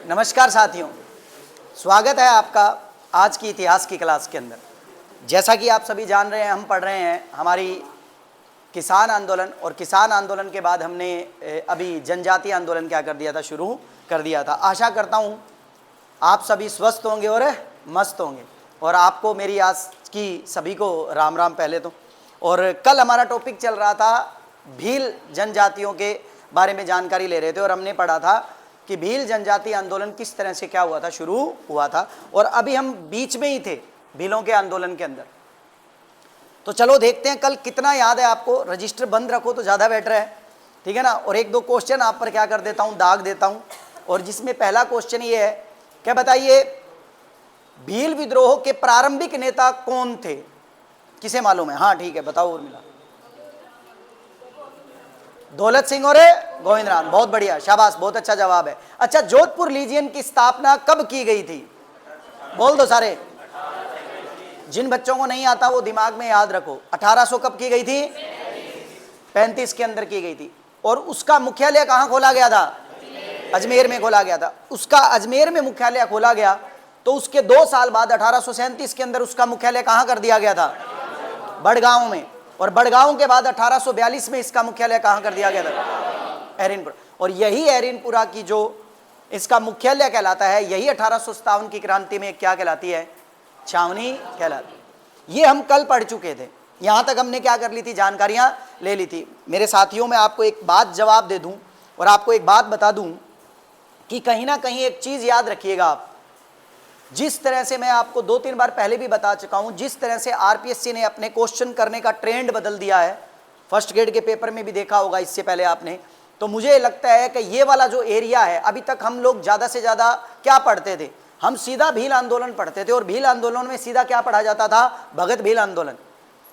नमस्कार साथियों, स्वागत है आपका आज की इतिहास की क्लास के अंदर। जैसा कि आप सभी जान रहे हैं, हम पढ़ रहे हैं हमारी किसान आंदोलन, और किसान आंदोलन के बाद हमने अभी जनजातीय आंदोलन क्या कर दिया था, शुरू कर दिया था। आशा करता हूँ आप सभी स्वस्थ होंगे और मस्त होंगे, और आपको मेरी आज की सभी को राम राम पहले तो। और कल हमारा टॉपिक चल रहा था भील जनजातियों के बारे में जानकारी ले रहे थे, और हमने पढ़ा था कि भील जनजातीय आंदोलन किस तरह से क्या हुआ था, शुरू हुआ था, और अभी हम बीच में ही थे भीलों के आंदोलन के अंदर। तो चलो देखते हैं कल कितना याद है आपको। रजिस्टर बंद रखो तो ज़्यादा बेटर है, ठीक है ना। और एक दो क्वेश्चन आप पर क्या कर देता हूँ, दाग देता हूँ। और जिसमें पहला क्वेश्चन ये है, क्या बताइए भील विद्रोह के प्रारंभिक नेता कौन थे, किसे मालूम है? हाँ ठीक है, बताओ उर्मिला। दौलत सिंह और गोविंद राम, बहुत बढ़िया, शाबाश, बहुत अच्छा जवाब है। अच्छा, जोधपुर लीजियन की स्थापना कब की गई थी? बोल दो सारे। जिन बच्चों को नहीं आता वो दिमाग में याद रखो। 1800 कब की गई थी? 35 के अंदर की गई थी। और उसका मुख्यालय कहाँ खोला गया था? अजमेर में खोला गया था। उसका अजमेर में मुख्यालय खोला गया तो उसके 2 साल बाद 1837 के अंदर उसका मुख्यालय कहाँ कर दिया गया था? बड़गांव में। और बड़गांव के बाद 1842 में इसका मुख्यालय कहाँ कर दिया गया था? एरिनपुरा। और यही एरिनपुरा की जो इसका मुख्यालय कहलाता है, यही 1857 की क्रांति में क्या कहलाती है? छावनी कहलाती है। ये हम कल पढ़ चुके थे। यहाँ तक हमने क्या कर ली थी, जानकारियाँ ले ली थी। मेरे साथियों, मैं आपको एक बात जवाब दे दूँ और आपको एक बात बता दूँ कि कहीं ना कहीं एक चीज़ याद रखिएगा आप। जिस तरह से मैं आपको 2-3 बार पहले भी बता चुका हूं, जिस तरह से आरपीएससी ने अपने क्वेश्चन करने का ट्रेंड बदल दिया है, फर्स्ट ग्रेड के पेपर में भी देखा होगा इससे पहले आपने, तो मुझे लगता है कि ये वाला जो एरिया है, अभी तक हम लोग ज़्यादा से ज़्यादा क्या पढ़ते थे? हम सीधा भील आंदोलन पढ़ते थे, और भील आंदोलन में सीधा क्या पढ़ा जाता था? भगत भील आंदोलन।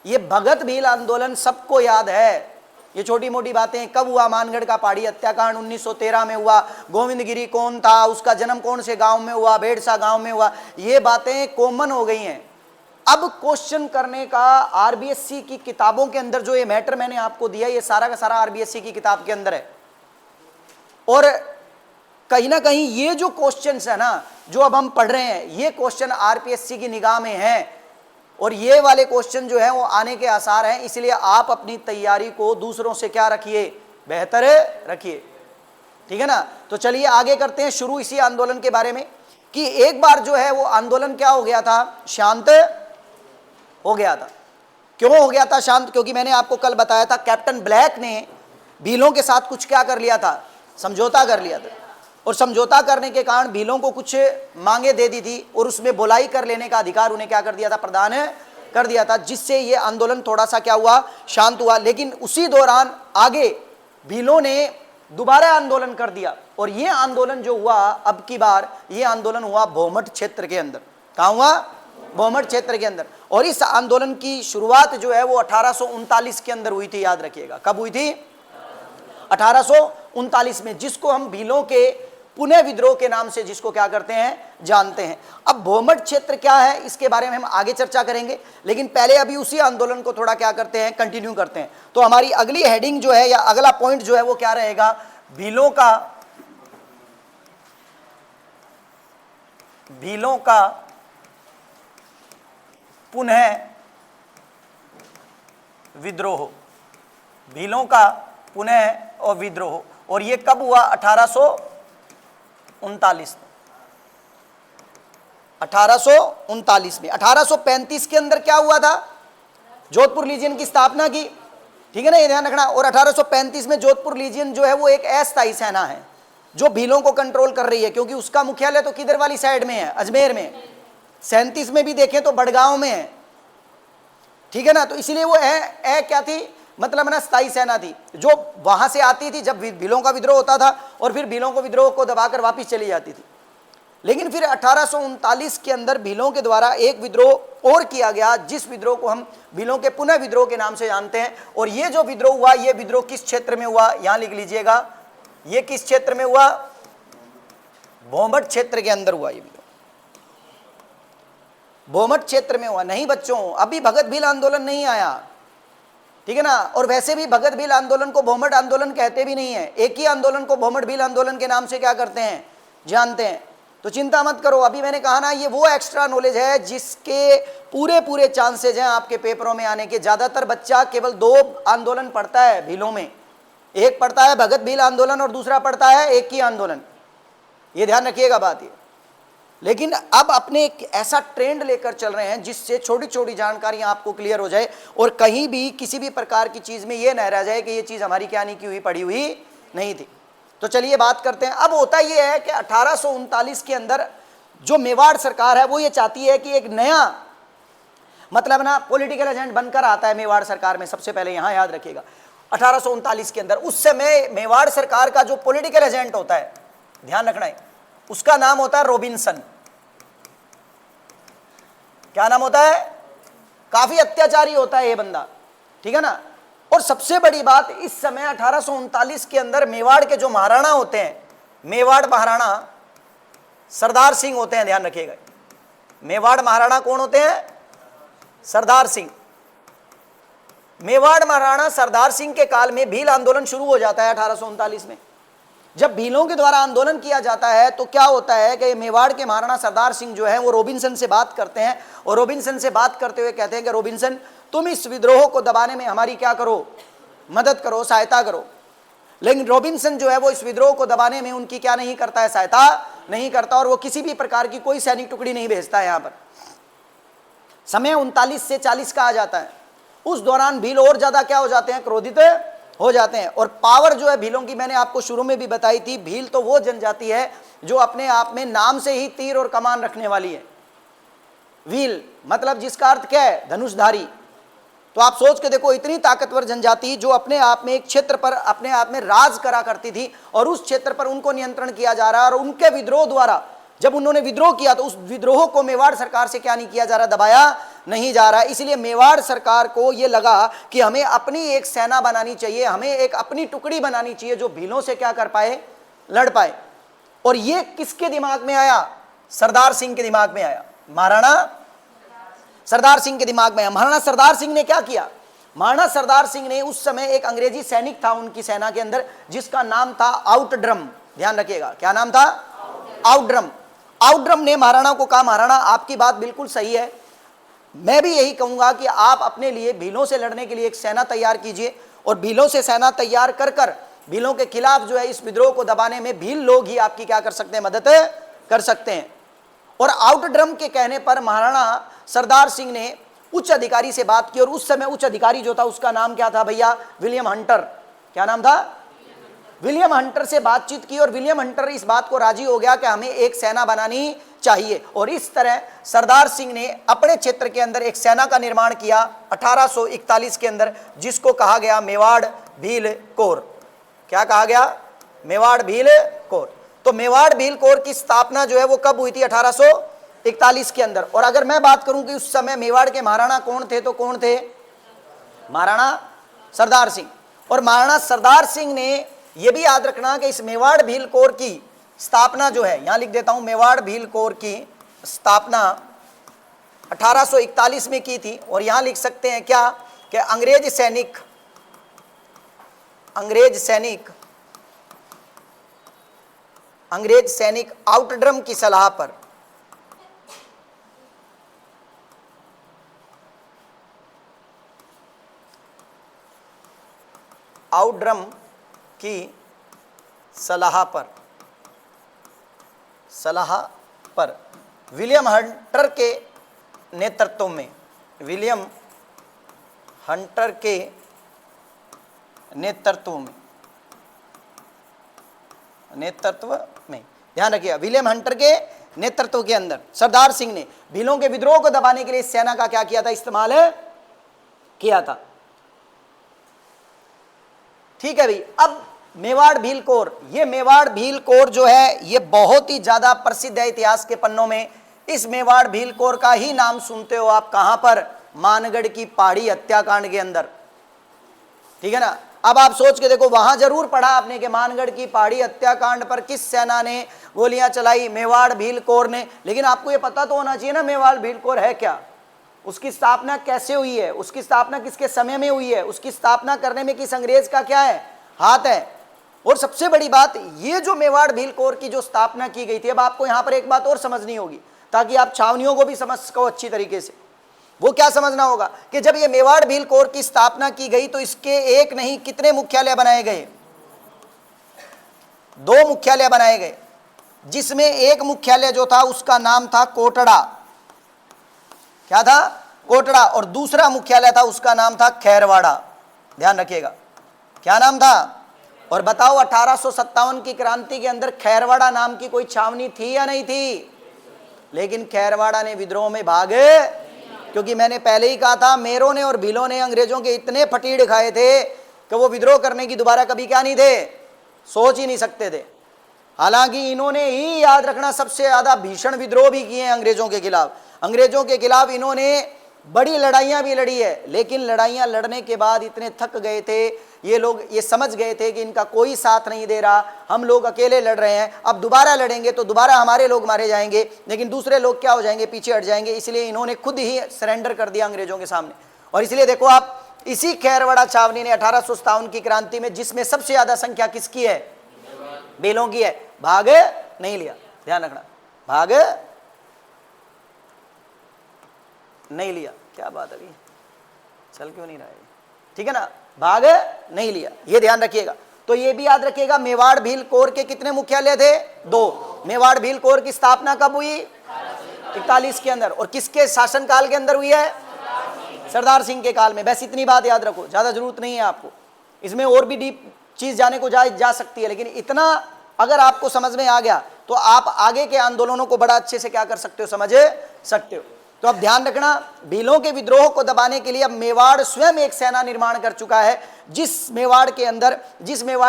ये भगत भील आंदोलन सबको याद है। ये छोटी मोटी बातें, कब हुआ मानगढ़ का पहाड़ी हत्याकांड? 1913 में हुआ। गोविंदगिरी कौन था, उसका जन्म कौन से गांव में हुआ? बेड़सा गांव में हुआ। ये बातें कॉमन हो गई हैं। अब क्वेश्चन करने का आरबीएससी की किताबों के अंदर जो ये मैटर मैंने आपको दिया, ये सारा का सारा आरबीएससी की किताब के अंदर है। और कहीं ना कहीं ये जो क्वेश्चन है ना, जो अब हम पढ़ रहे हैं, ये क्वेश्चन आरपीएससी की निगाह में है, और ये वाले क्वेश्चन जो है वो आने के आसार हैं। इसलिए आप अपनी तैयारी को दूसरों से क्या रखिए? बेहतर रखिए, ठीक है ना। तो चलिए आगे करते हैं शुरू इसी आंदोलन के बारे में, कि एक बार जो है वो आंदोलन क्या हो गया था? शांत हो गया था। क्यों हो गया था शांत? क्योंकि मैंने आपको कल बताया था कैप्टन ब्लैक ने भीलों के साथ कुछ क्या कर लिया था? समझौता कर लिया था। और समझौता करने के कारण भीलों को कुछ मांगे दे दी थी, और उसमें बुलाई कर लेने का अधिकार उन्हें क्या कर दिया था? प्रदान कर दिया था, जिससे ये आंदोलन थोड़ा सा क्या हुआ? शांत हुआ। लेकिन उसी दौरान आगे भीलों ने दोबारा आंदोलन कर दिया, और ये आंदोलन जो हुआ अब की बार, ये आंदोलन हुआ भोमट क्षेत्र के अंदर। कहाँ हुआ? भोमट क्षेत्र के अंदर। और इस आंदोलन की शुरुआत जो है वो 1839 के अंदर हुई थी। याद रखिएगा, कब हुई थी? 1839 में, जिसको हम भीलों के पुनः विद्रोह के नाम से जिसको क्या करते हैं? जानते हैं। अब भोमट क्षेत्र क्या है, इसके बारे में हम आगे चर्चा करेंगे, लेकिन पहले अभी उसी आंदोलन को थोड़ा क्या करते हैं? कंटिन्यू करते हैं। तो हमारी अगली हेडिंग जो है, या अगला पॉइंट जो है वो क्या रहेगा? भीलों का पुनः विद्रोह। भीलों का पुनः और विद्रोह। और ये कब हुआ? 1839 में। 1839 में। 1835 के अंदर क्या हुआ था? जोधपुर लीजियन की स्थापना की, ठीक है ना, ये ध्यान रखना। और 1835 में जोधपुर लीजियन जो है वो एक अस्थायी सेना है जो भीलों को कंट्रोल कर रही है, क्योंकि उसका मुख्यालय तो किधर वाली साइड में है? अजमेर में। 37 में भी देखें तो बड़गांव में है, ठीक है ना। तो इसलिए वो क्या थी? मतलब ना स्थायी सेना थी, जो वहां से आती थी जब भीलों का विद्रोह होता था, और फिर भीलों को विद्रोह को दबाकर वापस चली जाती थी। लेकिन फिर 1839 के अंदर भीलों के द्वारा एक विद्रोह और किया गया, जिस विद्रोह को हम भीलों के पुनः विद्रोह के नाम से जानते हैं। और ये जो विद्रोह हुआ, ये विद्रोह किस क्षेत्र में हुआ? यहां लिख लीजिएगा, ये किस क्षेत्र में हुआ? भोमट क्षेत्र के अंदर हुआ ये विद्रोह। भोमट क्षेत्र में हुआ। नहीं बच्चों, अभी भगत भील आंदोलन नहीं आया, ठीक है ना। और वैसे भी भगत भील आंदोलन को भोमट आंदोलन कहते भी नहीं है। एक ही आंदोलन को भोमट भील आंदोलन के नाम से क्या करते हैं? जानते हैं। तो चिंता मत करो, अभी मैंने कहा ना ये वो एक्स्ट्रा नॉलेज है जिसके पूरे पूरे चांसेज हैं आपके पेपरों में आने के। ज़्यादातर बच्चा केवल 2 आंदोलन पढ़ता है भीलों में, एक पढ़ता है भगत भील आंदोलन और दूसरा पढ़ता है एक ही आंदोलन, ये ध्यान रखिएगा बात ये। लेकिन अब अपने एक ऐसा ट्रेंड लेकर चल रहे हैं जिससे छोटी छोटी जानकारियां आपको क्लियर हो जाए और कहीं भी किसी भी प्रकार की चीज़ में ये न रह जाए कि ये चीज़ हमारी क्या नहीं की हुई, पड़ी हुई नहीं थी। तो चलिए बात करते हैं। अब होता ये है कि 1839 के अंदर जो मेवाड़ सरकार है वो ये चाहती है कि एक नया मतलब ना पॉलिटिकल एजेंट बनकर आता है मेवाड़ सरकार में। सबसे पहले यहां याद रखिएगा 1839 के अंदर उस समय मेवाड़ सरकार का जो पॉलिटिकल एजेंट होता है, ध्यान रखना है, उसका नाम होता है रॉबिन्सन। क्या नाम होता है? काफी अत्याचारी होता है ये बंदा, ठीक है ना। और सबसे बड़ी बात, इस समय 1839 के अंदर मेवाड़ के जो महाराणा होते हैं, मेवाड़ महाराणा सरदार सिंह होते हैं, ध्यान रखिएगा। मेवाड़ महाराणा कौन होते हैं? सरदार सिंह। मेवाड़ महाराणा सरदार सिंह के काल में भील आंदोलन शुरू हो जाता है 1839 में। जब भीलों के द्वारा आंदोलन किया जाता है तो क्या होता है कि मेवाड़ के महाराणा सरदार सिंह जो है वो रॉबिन्सन से बात करते हैं और रॉबिन्सन से बात करते हुए कहते हैं कि रॉबिन्सन तुम इस विद्रोह को दबाने में हमारी क्या करो, मदद करो, सहायता करो। लेकिन रॉबिन्सन जो है वो इस विद्रोह को दबाने में उनकी क्या नहीं करता है, सहायता नहीं करता, और वो किसी भी प्रकार की कोई सैनिक टुकड़ी नहीं भेजता है। यहाँ पर समय 39 से 40 का आ जाता है। उस दौरान भील और ज्यादा क्या हो जाते हैं, क्रोधित हो जाते हैं। और पावर जो है भीलों की मैंने आपको शुरू में भी बताई थी, भील तो वो जनजाति है जो अपने आप में नाम से ही तीर और कमान रखने वाली है। व्हील मतलब जिसका अर्थ क्या है, धनुषधारी। तो आप सोच के देखो, इतनी ताकतवर जनजाति जो अपने आप में एक क्षेत्र पर अपने आप में राज करा करती थी और उस क्षेत्र पर उनको नियंत्रण किया जा रहा है, और उनके विद्रोह द्वारा जब उन्होंने विद्रोह किया तो उस विद्रोह को मेवाड़ सरकार से क्या नहीं किया जा रहा, दबाया नहीं जा रहा। इसलिए मेवाड़ सरकार को यह लगा कि हमें अपनी एक सेना बनानी चाहिए, हमें एक अपनी टुकड़ी बनानी चाहिए जो भीलों से क्या कर पाए, लड़ पाए। और ये किसके दिमाग में आया? सरदार सिंह के दिमाग में आया, महाराणा सरदार सिंह के दिमाग में आया। महाराणा सरदार सिंह ने क्या किया? महाराणा सरदार सिंह ने उस समय एक अंग्रेजी सैनिक था उनकी सेना के अंदर जिसका नाम था आउटड्रम। ध्यान रखिएगा, क्या नाम था? आउटड्रम। आउटड्रम ने महाराणा को कहा, महाराणा आपकी बात बिल्कुल सही है, मैं भी यही कहूंगा कि आप अपने लिए भीलों से लड़ने के लिए एक सेना तैयार कीजिए, और भीलों से सेना तैयार कर कर भीलों के खिलाफ जो है इस विद्रोह को दबाने में भील लोग ही आपकी क्या कर सकते हैं, मदद कर सकते हैं। और आउटड्रम के कहने पर महाराणा सरदार सिंह ने उच्च अधिकारी से बात की, और उस समय उच्च अधिकारी जो था उसका नाम क्या था भैया? William Hunter. क्या नाम था? विलियम हंटर से बातचीत की और विलियम हंटर इस बात को राजी हो गया कि हमें एक सेना बनानी चाहिए। और इस तरह सरदार सिंह ने अपने क्षेत्र के अंदर एक सेना का निर्माण किया 1841 के अंदर, जिसको कहा गया मेवाड़ भील कोर। क्या कहा गया? मेवाड़ भील कोर। तो मेवाड़ भील कोर की स्थापना जो है वो कब हुई थी? 1841 के अंदर। और अगर मैं बात करूं कि उस समय मेवाड़ के महाराणा कौन थे, तो कौन थे? महाराणा सरदार सिंह। और महाराणा सरदार सिंह ने यह भी याद रखना कि इस मेवाड़ भील कोर की स्थापना जो है, यहां लिख देता हूं, मेवाड़ भील कोर की स्थापना 1841 में की थी। और यहां लिख सकते हैं क्या कि अंग्रेज सैनिक आउटड्रम की सलाह पर की सलाह पर विलियम हंटर के नेतृत्व में ध्यान रखिएगा, विलियम हंटर के नेतृत्व के अंदर सरदार सिंह ने भीलों के विद्रोह को दबाने के लिए सेना का क्या किया था? इस्तेमाल किया था। ठीक है भाई। अब मेवाड़ भील कोर, ये मेवाड़ भील कोर जो है ये बहुत ही ज्यादा प्रसिद्ध है इतिहास के पन्नों में। इस मेवाड़ भील कोर का ही नाम सुनते हो आप कहां पर? मानगढ़ की पहाड़ी हत्याकांड के अंदर, ठीक है ना। अब आप सोच के देखो, वहां जरूर पढ़ा आपने कि मानगढ़ की पहाड़ी हत्याकांड पर किस सेना ने गोलियां चलाई? मेवाड़ भील कोर ने। लेकिन आपको ये पता तो होना चाहिए ना मेवाड़ भील कोर है क्या, उसकी स्थापना कैसे हुई है, उसकी स्थापना किसके समय में हुई है, उसकी स्थापना करने में किस अंग्रेज का क्या है, हाथ है। और सबसे बड़ी बात, ये जो मेवाड़ भील कोर की जो स्थापना की गई थी, अब आपको यहां पर एक बात और समझनी होगी ताकि आप छावनियों को भी समझ सको अच्छी तरीके से। वो क्या समझना होगा कि जब ये मेवाड़ भील कोर की स्थापना की गई तो इसके एक नहीं कितने मुख्यालय बनाए गए? 2 मुख्यालय बनाए गए, जिसमें एक मुख्यालय जो था उसका नाम था कोटड़ा। क्या था? कोटड़ा। और दूसरा मुख्यालय था उसका नाम था खैरवाड़ा। ध्यान रखिएगा, क्या नाम था? और बताओ 1857 की क्रांति के अंदर खैरवाड़ा नाम की कोई छावनी थी या नहीं थी? लेकिन खैरवाड़ा ने विद्रोह में भागे, क्योंकि मैंने पहले ही कहा था मेरों ने और भीलों ने अंग्रेजों के इतने फटीड़ खाए थे कि वो विद्रोह करने की दोबारा कभी क्या नहीं थे, सोच ही नहीं सकते थे। हालांकि इन्होंने ही, याद रखना, सबसे ज्यादा भीषण विद्रोह भी किए हैं अंग्रेजों के खिलाफ। अंग्रेजों के खिलाफ इन्होंने बड़ी लड़ाइयां भी लड़ी है, लेकिन लड़ाइयां लड़ने के बाद इतने थक गए थे ये लोग, ये समझ गए थे कि इनका कोई साथ नहीं दे रहा, हम लोग अकेले लड़ रहे हैं, अब दोबारा लड़ेंगे तो दोबारा हमारे लोग मारे जाएंगे, लेकिन दूसरे लोग क्या हो जाएंगे, पीछे हट जाएंगे। इसलिए इन्होंने खुद ही सरेंडर कर दिया अंग्रेजों के सामने। और इसलिए देखो आप, इसी खैरवाड़ा छावनी ने 1857 की क्रांति में, जिसमें सबसे ज्यादा संख्या किसकी है? भीलों की है, भाग नहीं लिया। ध्यान रखना, भाग नहीं लिया। क्या बात है, चल क्यों नहीं रहा है? ठीक है ना, भाग नहीं लिया, ये ध्यान रखिएगा। तो ये भी याद रखिएगा, मेवाड़ भील कोर के कितने मुख्यालय थे? 2। मेवाड़ भील कोर की स्थापना कब हुई? 41 के अंदर। और किसके शासनकाल के अंदर हुई है? सरदार सिंह के काल में। बस इतनी बात याद रखो, ज्यादा जरूरत नहीं है आपको, इसमें और भी डीप चीज जाने को जा सकती है, लेकिन इतना अगर आपको समझ में आ गया तो आप आगे के आंदोलनों को बड़ा अच्छे से क्या कर सकते हो, समझ सकते हो। तो अब ध्यान रखना, भीलों के विद्रोह को दबाने के लिए अब मेवाड़ स्वयं एक सेना निर्माण कर चुका है, जिस मेवाड़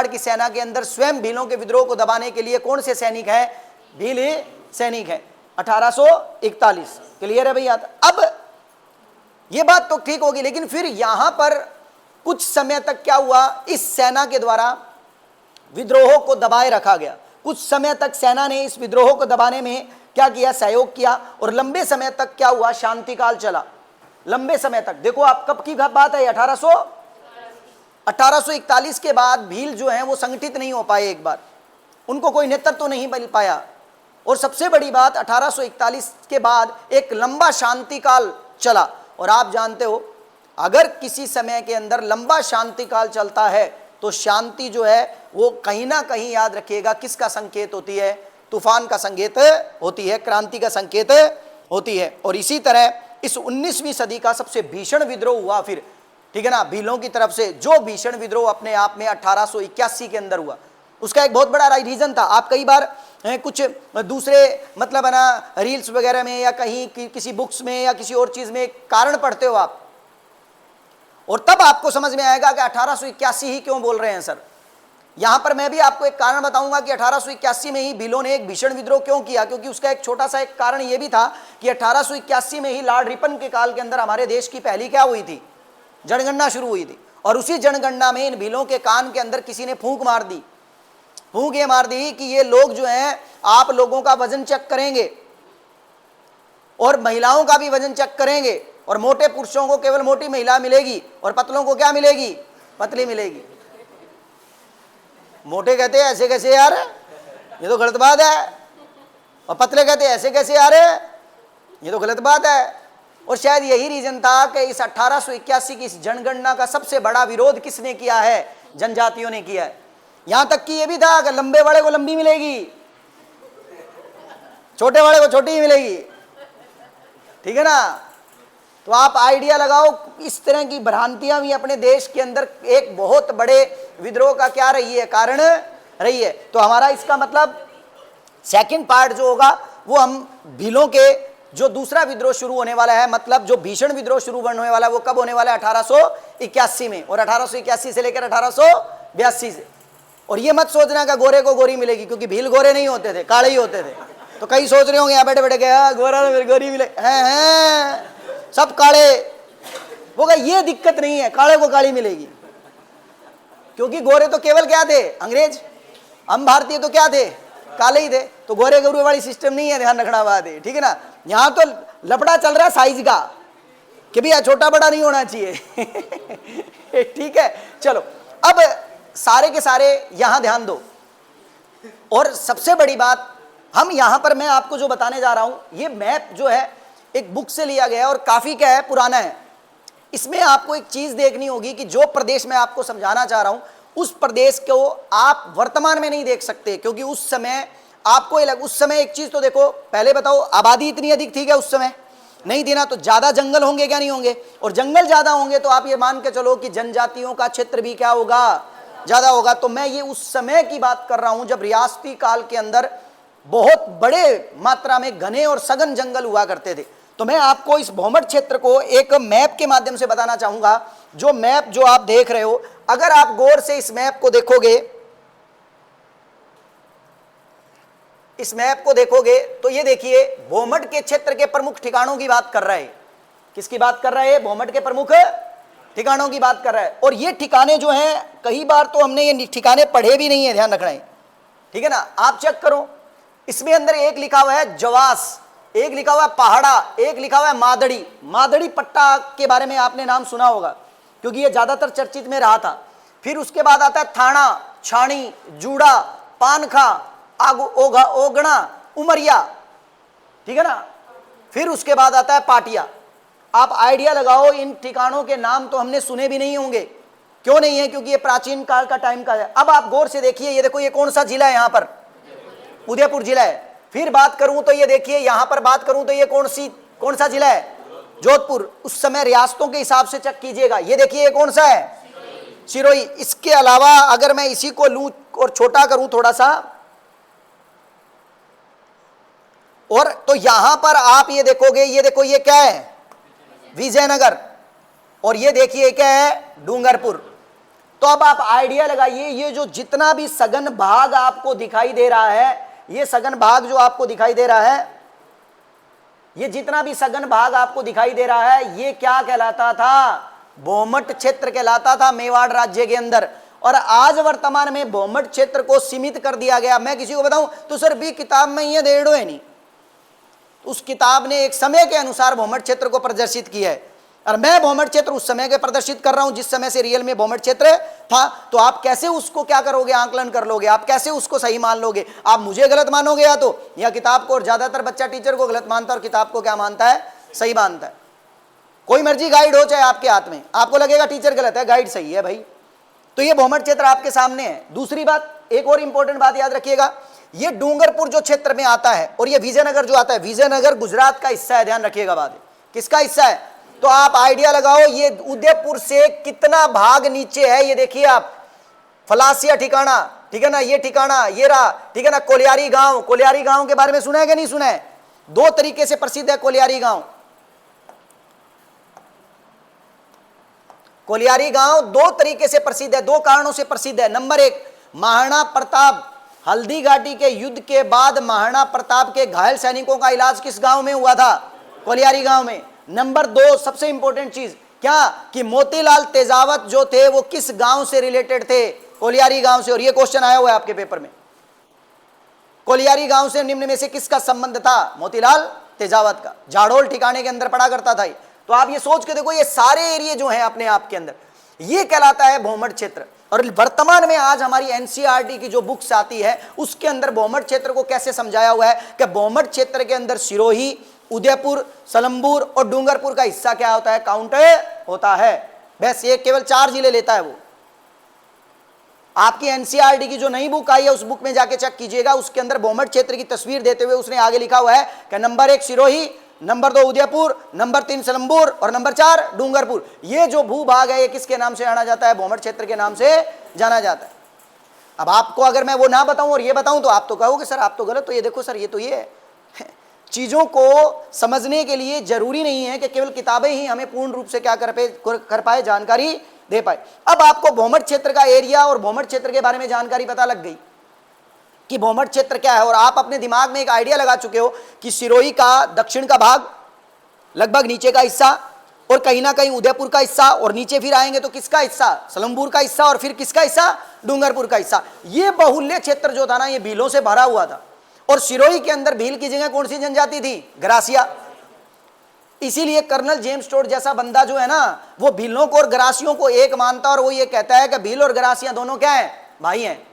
की सेना के अंदर स्वयं भीलों के विद्रोह को दबाने के लिए कौन से सैनिक हैं? भील सैनिक हैं। 1841। क्लियर है भैया? अब ये बात तो ठीक होगी, लेकिन फिर यहां पर कुछ समय तक क्या हुआ, इस सेना के द्वारा विद्रोह को दबाए रखा गया। कुछ समय तक सेना ने इस विद्रोह को दबाने में क्या किया, सहयोग किया, और लंबे समय तक क्या हुआ, शांति काल चला। लंबे समय तक, देखो आप कब की बात है, 1841 के बाद भील जो हैं वो संगठित नहीं हो पाए, एक बार उनको कोई नेतृत्व तो नहीं मिल पाया। और सबसे बड़ी बात, 1841 के बाद एक लंबा शांति काल चला। और आप जानते हो, अगर किसी समय के अंदर लंबा शांति काल चलता है तो शांति जो है वो कहीं ना कहीं, याद रखिएगा, किसका संकेत होती है? तूफान का संकेत होती है, क्रांति का संकेत होती है। और इसी तरह इस 19वीं सदी का सबसे भीषण विद्रोह हुआ फिर, ठीक है ना, भीलों की तरफ से, जो भीषण विद्रोह अपने आप में 1881 के अंदर हुआ। उसका एक बहुत बड़ा रीजन था, आप कई बार कुछ दूसरे मतलब है ना रील्स वगैरह में या कहीं किसी बुक्स में या किसी और चीज में कारण पढ़ते हो आप, और तब आपको समझ में आएगा कि 1881 ही क्यों बोल रहे हैं सर। यहां पर मैं भी आपको एक कारण बताऊंगा कि 1881 में ही भीलों ने एक भीषण विद्रोह क्यों किया, क्योंकि उसका एक छोटा सा एक कारण यह भी था कि 1881 में ही लॉर्ड रिपन के काल के अंदर हमारे देश की पहली क्या हुई थी, जनगणना शुरू हुई थी। और उसी जनगणना में इन भीलों के कान के अंदर किसी ने फूंक मार दी। फूंक ये मार दी कि ये लोग जो हैं, आप लोगों का वजन चेक करेंगे और महिलाओं का भी वजन चेक करेंगे, और मोटे पुरुषों को केवल मोटी महिला मिलेगी और पतलों को क्या मिलेगी, पतली मिलेगी। मोटे कहते हैं ऐसे कैसे यार, ये तो गलत बात है, और पतले कहते हैं ऐसे कैसे यार, ये तो गलत बात है। और शायद यही रीजन था कि इस 1881 की इस जनगणना का सबसे बड़ा विरोध किसने किया है, जनजातियों ने किया है। यहां तक कि ये भी था कि लंबे वाले को लंबी मिलेगी, छोटे वाले को छोटी ही मिलेगी, ठीक है ना। तो आप आइडिया लगाओ, इस तरह की भ्रांतियां भी अपने देश के अंदर एक बहुत बड़े विद्रोह का क्या रही है, कारण रही है। तो हमारा इसका मतलब सेकंड पार्ट जो होगा वो हम भीलों के जो दूसरा विद्रोह शुरू होने वाला है, मतलब जो भीषण विद्रोह शुरू होने वाला है, वो कब होने वाला है, 1881 में, और 1881 से लेकर 1882 से। और ये मत सोचना कि गोरे को गोरी मिलेगी, क्योंकि भील गोरे नहीं होते थे, काले ही होते थे। तो कई सोच रहे होंगे यहाँ बैठे बैठे गया गोरा गोरी मिले, हैं सब काले। वो कहा ये दिक्कत नहीं है, काले को काली मिलेगी, क्योंकि गोरे तो केवल क्या थे, अंग्रेज। हम भारतीय तो क्या थे, काले ही थे। तो गोरे गोरे वाली सिस्टम नहीं है, ध्यान रखना बात है, ठीक है ना। यहाँ तो लफड़ा चल रहा है साइज का कि भैया छोटा बड़ा नहीं होना चाहिए ठीक है। चलो अब सारे के सारे यहां ध्यान दो। और सबसे बड़ी बात, हम यहां पर मैं आपको जो बताने जा रहा हूं, ये मैप जो है एक बुक से लिया गया है और काफी क्या है, पुराना है। इसमें आपको एक चीज देखनी होगी कि जो प्रदेश मैं आपको समझाना चाह रहा हूं, उस प्रदेश को आप वर्तमान में नहीं देख सकते, क्योंकि उस समय आपको उस समय एक चीज तो देखो, पहले बताओ आबादी इतनी अधिक थी क्या उस समय? नहीं थी ना। तो ज्यादा जंगल होंगे क्या? नहीं होंगे। और जंगल ज्यादा होंगे तो आप ये मान के चलो कि जनजातियों का क्षेत्र भी क्या होगा, ज्यादा होगा। तो मैं ये उस समय की बात कर रहा हूं जब रियासती काल के अंदर बहुत बड़े मात्रा में घने और सघन जंगल हुआ करते थे। तो मैं आपको इस भौमट क्षेत्र को एक मैप के माध्यम से बताना चाहूंगा। जो मैप जो आप देख रहे हो, अगर आप गौर से इस मैप को देखोगे, इस मैप को देखोगे तो ये देखिए भौमट के क्षेत्र के प्रमुख ठिकानों की बात कर रहा है। किसकी बात कर रहा है? भौमट के प्रमुख ठिकानों की बात कर रहा है। और ये ठिकाने जो हैं, कई बार तो हमने ये ठिकाने पढ़े भी नहीं है, ध्यान रखना है, ठीक है ना। आप चेक करो, इसमें अंदर एक लिखा हुआ है जवास, एक लिखा हुआ है पहाड़ा, एक लिखा हुआ है मादड़ी। मादड़ी पट्टा के बारे में आपने नाम सुना होगा, क्योंकि ये ज्यादातर चर्चित में रहा था। फिर उसके बाद आता है थाना, छाणी, जूड़ा, पानखा, ओगणा, उमरिया, ठीक है ना। फिर उसके बाद आता है पाटिया। आप आइडिया लगाओ, इन ठिकानों के नाम तो हमने सुने भी नहीं होंगे। क्यों नहीं है? क्योंकि ये प्राचीन काल का टाइम का है। अब आप गौर से देखिए, ये देखो, ये कौन सा जिला है? यहाँ पर उदयपुर जिला है। फिर बात करूं तो ये देखिए, यहां पर बात करूं तो ये कौन सा जिला है? जोधपुर। उस समय रियासतों के हिसाब से चेक कीजिएगा, ये देखिए ये कौन सा है? सिरोही। इसके अलावा अगर मैं इसी को लूं और छोटा करूं थोड़ा सा, और तो यहां पर आप ये देखोगे, ये देखो ये क्या है? विजयनगर। और ये देखिए क्या है? डूंगरपुर। तो अब आप आइडिया लगाइए, ये जो जितना भी सघन भाग आपको दिखाई दे रहा है, ये सघन भाग जो आपको दिखाई दे रहा है, ये जितना भी सघन भाग आपको दिखाई दे रहा है, ये क्या कहलाता था? भौमट क्षेत्र कहलाता था मेवाड़ राज्य के अंदर। और आज वर्तमान में भौमट क्षेत्र को सीमित कर दिया गया। मैं किसी को बताऊं तो सर भी किताब में ये डेढ़ो है नहीं, उस किताब ने एक समय के अनुसार भौमट क्षेत्र को प्रदर्शित किया है, और मैं भौमट क्षेत्र उस समय के प्रदर्शित कर रहा हूं जिस समय से रियल में भौमट क्षेत्र था। तो आप कैसे उसको क्या करोगे? आंकलन कर लोगे। आप कैसे उसको सही मान लोगे? आप मुझे गलत मानोगे या किताब को। और ज्यादातर बच्चा टीचर को गलत मानता है और किताब को क्या मानता है? सही मानता है। कोई मर्जी गाइड हो चाहे आपके हाथ में, आपको लगेगा टीचर गलत है, गाइड सही है भाई। तो ये भौमट क्षेत्र आपके सामने है। दूसरी बात, एक और इंपॉर्टेंट बात याद रखिएगा, ये डूंगरपुर जो क्षेत्र में आता है और ये विजयनगर जो आता है, विजयनगर गुजरात का हिस्सा है। ध्यान रखिएगा बात, किसका हिस्सा है? तो आप आइडिया लगाओ, ये उदयपुर से कितना भाग नीचे है। ये देखिए आप, फलासिया ठिकाना, ठीक है ना, ये ठिकाना ये रहा, ठीक है ना। कोलियारी गांव, कोलियारी गांव के बारे में सुना है कि नहीं सुना है? दो तरीके से प्रसिद्ध है कोलियारी गांव। कोलियारी गांव दो तरीके से प्रसिद्ध है, दो कारणों से प्रसिद्ध है। नंबर एक, महाराणा प्रताप, हल्दी घाटी के युद्ध के बाद महाराणा प्रताप के घायल सैनिकों का इलाज किस गांव में हुआ था? कोलियारी गांव में। नंबर दो, सबसे इंपॉर्टेंट चीज क्या, कि मोतीलाल तेजावत जो थे वो किस गांव से रिलेटेड थे? कोलियारी गांव से। और ये क्वेश्चन आया हुआ है आपके पेपर में, कोलियारी गांव से निम्न में से किसका संबंध था? मोतीलाल तेजावत का। जाड़ोल ठिकाने के अंदर पड़ा करता था। तो आप ये सोच के देखो, ये सारे एरिया जो हैं अपने आप के अंदर, ये कहलाता है भौमट क्षेत्र। और वर्तमान में आज हमारी एनसीईआरटी की जो बुक्स आती है उसके अंदर भौमट क्षेत्र को कैसे समझाया हुआ है कि भौमट क्षेत्र के अंदर सिरोही, उदयपुर, सलमपुर और डूंगरपुर का हिस्सा क्या होता है? काउंट होता है। बस ये केवल 4 जिले लेता है वो। आपकी एनसीईआरटी की जो नई बुक आई है उस बुक में जाके चेक कीजिएगा, उसके अंदर भौमट क्षेत्र की तस्वीर देते हुए उसने आगे लिखा हुआ है कि number 1 Sirohi, number 2 Udaipur, number 3 Salempur और नंबर 4 डूंगरपुर। ये जो भूभाग है ये किसके नाम से जाना जाता है? भौमट क्षेत्र के नाम से जाना जाता है। अब आपको अगर मैं वो ना बताऊं और ये बताऊं तो आप तो कहोगे सर आप तो गलत। तो ये देखो सर, ये तो ये है। चीजों को समझने के लिए जरूरी नहीं है कि केवल किताबें ही हमें पूर्ण रूप से क्या कर पाए, जानकारी दे पाए। अब आपको भौमट क्षेत्र का एरिया और भौमट क्षेत्र के बारे में जानकारी पता लग गई कि भौमट क्षेत्र क्या है, और आप अपने दिमाग में एक आइडिया लगा चुके हो कि सिरोही का दक्षिण का भाग, लगभग नीचे का हिस्सा, और कहीं ना कहीं उदयपुर का हिस्सा, और नीचे फिर आएंगे तो किसका हिस्सा? सलमपुर का हिस्सा, और फिर किसका हिस्सा? डूंगरपुर का हिस्सा। ये बाहुल्य क्षेत्र जो था ना, ये भीलों से भरा हुआ था। और सिरोही के अंदर भील की जगह कौन सी जनजाति थी? ग्रासिया। इसीलिए कर्नल जेम्स टोड जैसा बंदा जो है ना, वो भीलों को और गरासियों को एक मानता और वो ये कहता है कि भील और गरासियां दोनों क्या है, भाई हैं,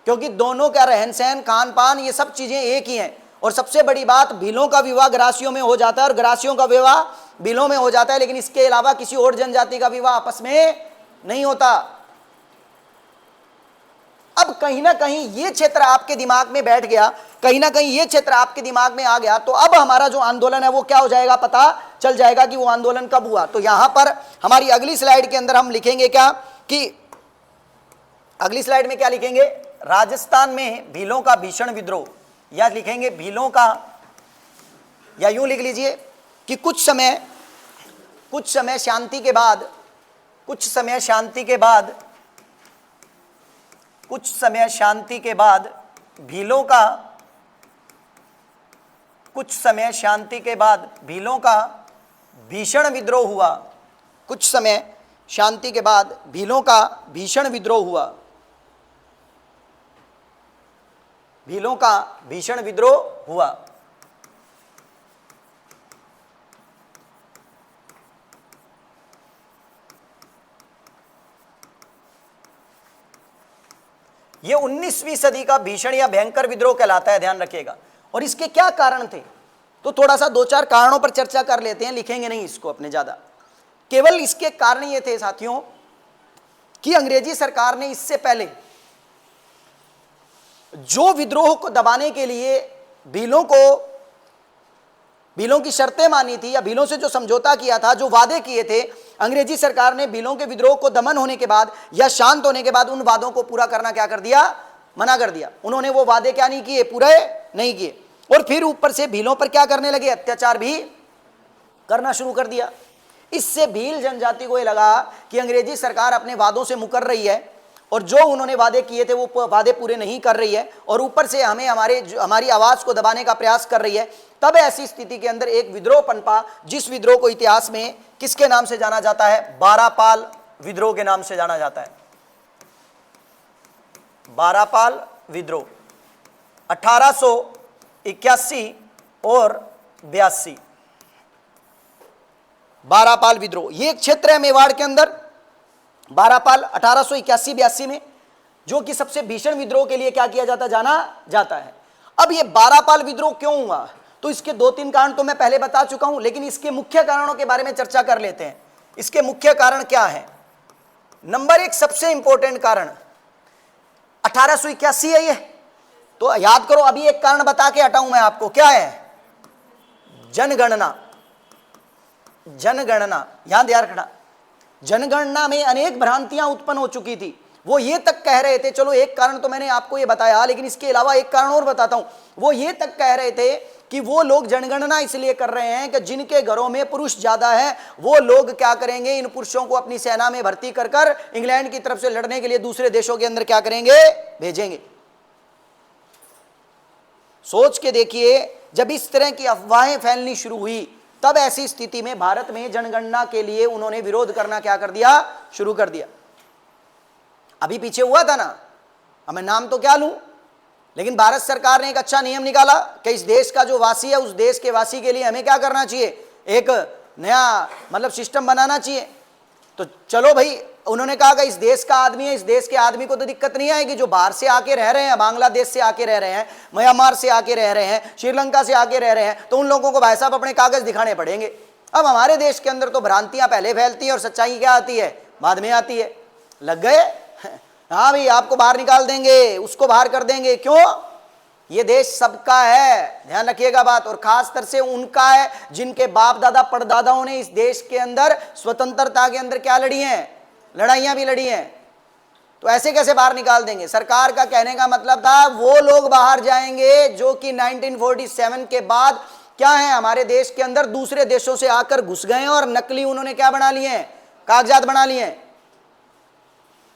क्योंकि दोनों का रहन सहन, खान पान, ये सब चीजें एक ही हैं। और सबसे बड़ी बात, भीलों का विवाह गरासियों में हो जाता है और गरासियों का विवाह भीलों में हो जाता है, लेकिन इसके अलावा किसी और जनजाति का विवाह आपस में नहीं होता। अब कहीं ना कहीं ये क्षेत्र आपके दिमाग में बैठ गया, कहीं ना कहीं ये क्षेत्र आपके दिमाग में आ गया, तो अब हमारा जो आंदोलन है वो क्या हो जाएगा, पता चल जाएगा कि वो आंदोलन कब हुआ। तो यहां पर हमारी अगली स्लाइड के अंदर हम लिखेंगे क्या, कि अगली स्लाइड में क्या लिखेंगे, राजस्थान में भीलों का भीषण विद्रोह, या लिखेंगे भीलों का, या यूं लिख लीजिए कि कुछ समय शांति के बाद, कुछ समय शांति के बाद भीलों का, कुछ समय शांति के बाद भीलों का भीषण विद्रोह हुआ, कुछ समय शांति के बाद भीलों का भीषण विद्रोह हुआ, भीलों का भीषण विद्रोह हुआ। यह 19वीं सदी का भीषण या भयंकर विद्रोह कहलाता है, ध्यान रखिएगा। और इसके क्या कारण थे, तो थोड़ा सा 2-4 कारणों पर चर्चा कर लेते हैं, लिखेंगे नहीं इसको अपने ज्यादा। केवल इसके कारण ये थे साथियों कि अंग्रेजी सरकार ने इससे पहले जो विद्रोह को दबाने के लिए भीलों की शर्तें मानी थी, या भीलों से जो समझौता किया था, जो वादे किए थे, अंग्रेजी सरकार ने भीलों के विद्रोह को दमन होने के बाद या शांत होने के बाद उन वादों को पूरा करना क्या कर दिया, मना कर दिया। उन्होंने वो वादे क्या नहीं किए, पूरे नहीं किए, और फिर ऊपर से भीलों पर क्या करने लगे, अत्याचार भी करना शुरू कर दिया। इससे भील जनजाति को ये लगा कि अंग्रेजी सरकार अपने वादों से मुकर रही है और जो उन्होंने वादे किए थे वो वादे पूरे नहीं कर रही है, और ऊपर से हमारी आवाज को दबाने का प्रयास कर रही है। तब ऐसी स्थिति के अंदर एक विद्रोह पनपा, जिस विद्रोह को इतिहास में किसके नाम से जाना जाता है, बारापाल विद्रोह के नाम से जाना जाता है। बारापाल विद्रोह 1881 और 82, बारापाल विद्रोह, ये एक क्षेत्र है मेवाड़ के अंदर। बारापाल 1881-82 में, जो कि सबसे भीषण विद्रोह के लिए क्या किया जाना जाता है। अब ये बारापाल विद्रोह क्यों हुआ, तो इसके 2-3 कारण तो मैं पहले बता चुका हूं, लेकिन इसके मुख्य कारणों के बारे में चर्चा कर लेते हैं। इसके मुख्य कारण क्या है। नंबर 1 सबसे इंपॉर्टेंट कारण 1881 है ये, तो याद करो। अभी एक कारण बता के हटाऊं मैं आपको, क्या है, जनगणना। जनगणना यहां ध्यान रखना, जनगणना में अनेक भ्रांतियां उत्पन्न हो चुकी थी। वो ये तक कह रहे थे, चलो एक कारण तो मैंने आपको ये बताया, लेकिन इसके अलावा एक कारण और बताता हूं। वो ये तक कह रहे थे कि वो लोग जनगणना इसलिए कर रहे हैं कि जिनके घरों में पुरुष ज्यादा है, वो लोग क्या करेंगे, इन पुरुषों को अपनी सेना में भर्ती कर इंग्लैंड की तरफ से लड़ने के लिए दूसरे देशों के अंदर क्या करेंगे, भेजेंगे। सोच के देखिए, जब इस तरह की अफवाहें फैलनी शुरू हुई, तब ऐसी स्थिति में भारत में जनगणना के लिए उन्होंने विरोध करना क्या कर दिया, शुरू कर दिया। अभी पीछे हुआ था ना, अब मैं नाम तो क्या लूं, लेकिन भारत सरकार ने एक अच्छा नियम निकाला कि इस देश का जो वासी है, उस देश के वासी के लिए हमें क्या करना चाहिए, एक नया मतलब सिस्टम बनाना चाहिए। तो चलो भाई, उन्होंने कहा कि इस देश का आदमी है, इस देश के आदमी को तो दिक्कत नहीं आएगी, जो बाहर से आके रह रहे हैं, बांग्लादेश से आके रह रहे हैं, म्यांमार से आके रह रहे हैं, श्रीलंका से आके रह रहे हैं, तो उन लोगों को भाई साहब अपने कागज दिखाने पड़ेंगे। अब हमारे देश के अंदर तो भ्रांतियां पहले फैलती है और सच्चाई क्या आती है, बाद में आती है। लग गए, हाँ भाई आपको बाहर निकाल देंगे, उसको बाहर कर देंगे। क्यों, ये देश सबका है, ध्यान रखिएगा बात, और खास तर से उनका है जिनके बाप दादा परदादाओं ने इस देश के अंदर स्वतंत्रता के अंदर क्या लड़ी हैं, लड़ाइयां भी लड़ी हैं। तो ऐसे कैसे बाहर निकाल देंगे। सरकार का कहने का मतलब था वो लोग बाहर जाएंगे जो कि 1947 के बाद क्या है, हमारे देश के अंदर दूसरे देशों से आकर घुस गए और नकली उन्होंने क्या बना लिए हैं, कागजात बना लिए हैं,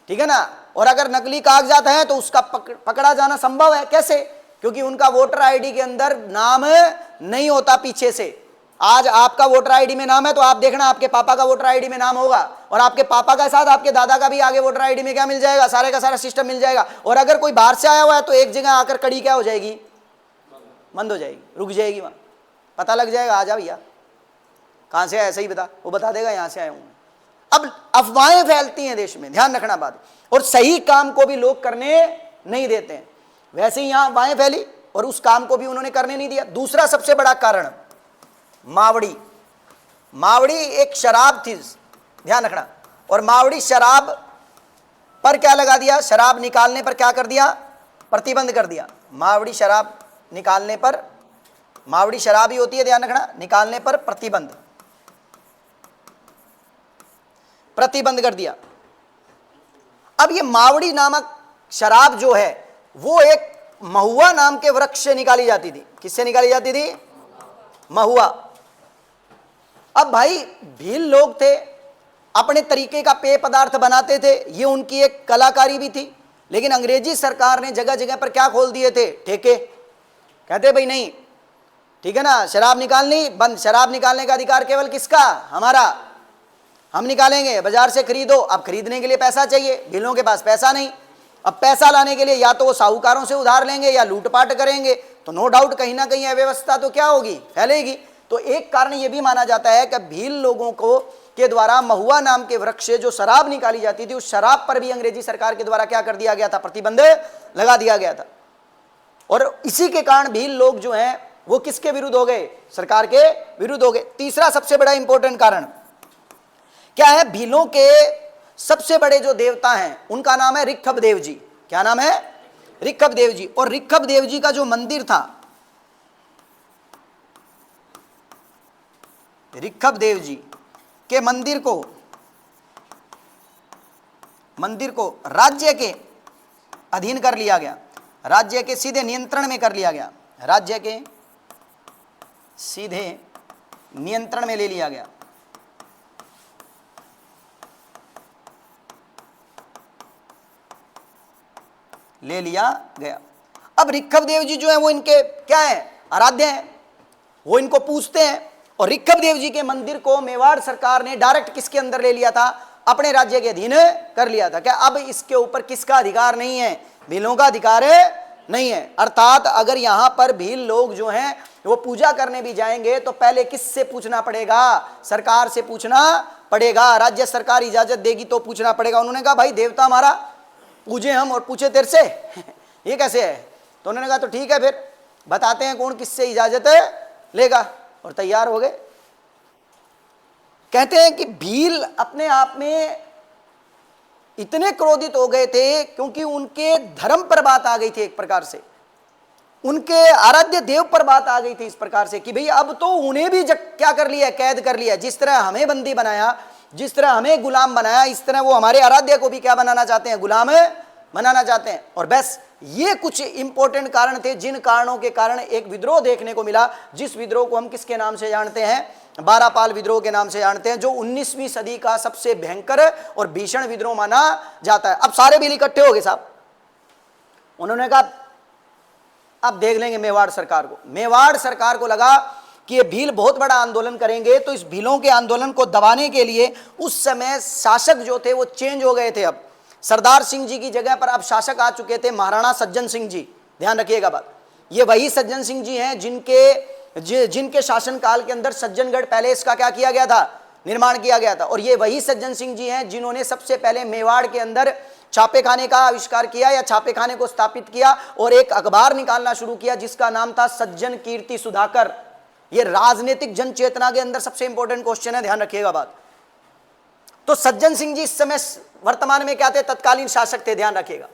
ठीक है ना। और अगर नकली कागजात हैं तो उसका पकड़ा जाना संभव है। कैसे, क्योंकि उनका वोटर आईडी के अंदर नाम नहीं होता पीछे से। आज आपका वोटर आईडी में नाम है तो आप देखना आपके पापा का वोटर आईडी में नाम होगा, और आपके पापा का साथ आपके दादा का भी आगे वोटर आईडी में क्या मिल जाएगा, सारे का सारा सिस्टम मिल जाएगा। और अगर कोई बाहर से आया हुआ है तो एक जगह आकर कड़ी क्या हो जाएगी, बंद हो जाएगी, रुक जाएगी, वहां पता लग जाएगा, आ जा भैया। कहां से आया सही बता, वो बता देगा यहां से आया हूं। अब अफवाहें फैलती हैं देश में, ध्यान रखना बात, और सही काम को भी लोग करने नहीं देते हैं। वैसे ही यहां अफवाहें फैली और उस काम को भी उन्होंने करने नहीं दिया। दूसरा सबसे बड़ा कारण मावड़ी। मावड़ी एक शराब थी, ध्यान रखना, और मावड़ी शराब पर क्या लगा दिया, शराब निकालने पर क्या कर दिया, प्रतिबंध कर दिया। मावड़ी शराब निकालने पर, मावड़ी शराब ही होती है, ध्यान रखना, निकालने पर प्रतिबंध, प्रतिबंध कर दिया। अब ये मावड़ी नामक शराब जो है वो एक महुआ नाम के वृक्ष से निकाली जाती थी। किससे निकाली जाती थी, महुआ। अब भाई भील लोग थे, अपने तरीके का पेय पदार्थ बनाते थे, ये उनकी एक कलाकारी भी थी। लेकिन अंग्रेजी सरकार ने जगह जगह पर क्या खोल दिए थे, ठेके। कहते भाई नहीं, ठीक है ना, शराब निकालनी बंद, शराब निकालने का अधिकार केवल किसका, हमारा, हम निकालेंगे, बाजार से खरीदो। अब खरीदने के लिए पैसा चाहिए, भीलों के पास पैसा नहीं। अब पैसा लाने के लिए या तो वो साहूकारों से उधार लेंगे या लूटपाट करेंगे, तो नो डाउट कहीं ना कहीं अव्यवस्था तो क्या होगी, फैलेगी। तो एक कारण ये भी माना जाता है कि भील लोगों को के द्वारा महुआ नाम के वृक्ष से जो शराब निकाली जाती थी, उस शराब पर भी अंग्रेजी सरकार के द्वारा क्या कर दिया गया था, प्रतिबंध लगा दिया गया था। और इसी के कारण भील लोग जो हैं वो किसके विरुद्ध हो गए, सरकार के विरुद्ध हो गए। तीसरा सबसे बड़ा इंपॉर्टेंट कारण क्या है, भीलों के सबसे बड़े जो देवता हैं उनका नाम है ऋखभ देव जी। क्या नाम है, ऋखभ देव जी। और ऋखभ देव जी का जो मंदिर था, ऋखभ देव जी के मंदिर को राज्य के अधीन कर लिया गया, राज्य के सीधे नियंत्रण में कर लिया गया, राज्य के सीधे नियंत्रण में ले लिया गया। ले लिया गया। अब ऋखभ देव जी जो है वो इनके क्या है, आराध्य हैं, वो इनको पूजते हैं। और ऋखभ देव जी के मंदिर को मेवाड़ सरकार ने डायरेक्ट किसके अंदर ले लिया था, अपने राज्य के अधीन कर लिया था। क्या अब इसके ऊपर किसका अधिकार नहीं है, भीलों का अधिकार नहीं है। अर्थात अगर यहां पर भील लोग जो हैं वो पूजा करने भी जाएंगे तो पहले किससे पूछना पड़ेगा, सरकार से पूछना पड़ेगा। राज्य सरकार इजाजत देगी तो पूछना पड़ेगा। उन्होंने कहा भाई देवता हमारा पूजे हम और पूछे तेरे से ये कैसे है। तो उन्होंने कहा तो ठीक है, फिर बताते हैं कौन किससे इजाजत लेगा, और तैयार हो गए। कहते हैं कि भील अपने आप में इतने क्रोधित हो गए थे क्योंकि उनके धर्म पर बात आ गई थी, एक प्रकार से उनके आराध्य देव पर बात आ गई थी इस प्रकार से कि भाई अब तो उन्हें भी क्या कर लिया, कैद कर लिया। जिस तरह हमें बंदी बनाया, जिस तरह हमें गुलाम बनाया, इस तरह वो हमारे आराध्य को भी क्या बनाना चाहते हैं, गुलाम बनाना चाहते हैं। और बस ये कुछ इंपॉर्टेंट कारण थे जिन कारणों के कारण एक विद्रोह देखने को मिला, जिस विद्रोह को हम किसके नाम से जानते हैं, बारापाल विद्रोह के नाम से जानते हैं, जो 19वीं सदी का सबसे भयंकर और भीषण विद्रोह माना जाता है। अब सारे भील इकट्ठे हो गए साहब। उन्होंने कहा अब देख लेंगे मेवाड़ सरकार को। मेवाड़ सरकार को लगा कि ये भील बहुत बड़ा आंदोलन करेंगे, तो इस भीलों के आंदोलन को दबाने के लिए उस समय शासक जो थे वो चेंज हो गए थे। अब सरदार सिंह जी की जगह पर अब शासक आ चुके थे महाराणा सज्जन सिंह जी। ध्यान रखिएगा बात, ये वही सज्जन सिंह जी हैं जिनके शासनकाल के अंदर सज्जनगढ़ पैलेस का क्या किया गया था, निर्माण किया गया था। और ये वही सज्जन सिंह जी हैं जिन्होंने सबसे पहले मेवाड़ के अंदर छापेखाने का आविष्कार किया या छापेखाने को स्थापित किया और एक अखबार निकालना शुरू किया जिसका नाम था सज्जन कीर्ति सुधाकर। ये राजनीतिक जन चेतना के अंदर सबसे इंपॉर्टेंट क्वेश्चन है, ध्यान रखिएगा बात। तो सज्जन सिंह जी इस समय वर्तमान में क्या थे, तत्कालीन शासक थे। ध्यान रखिएगा,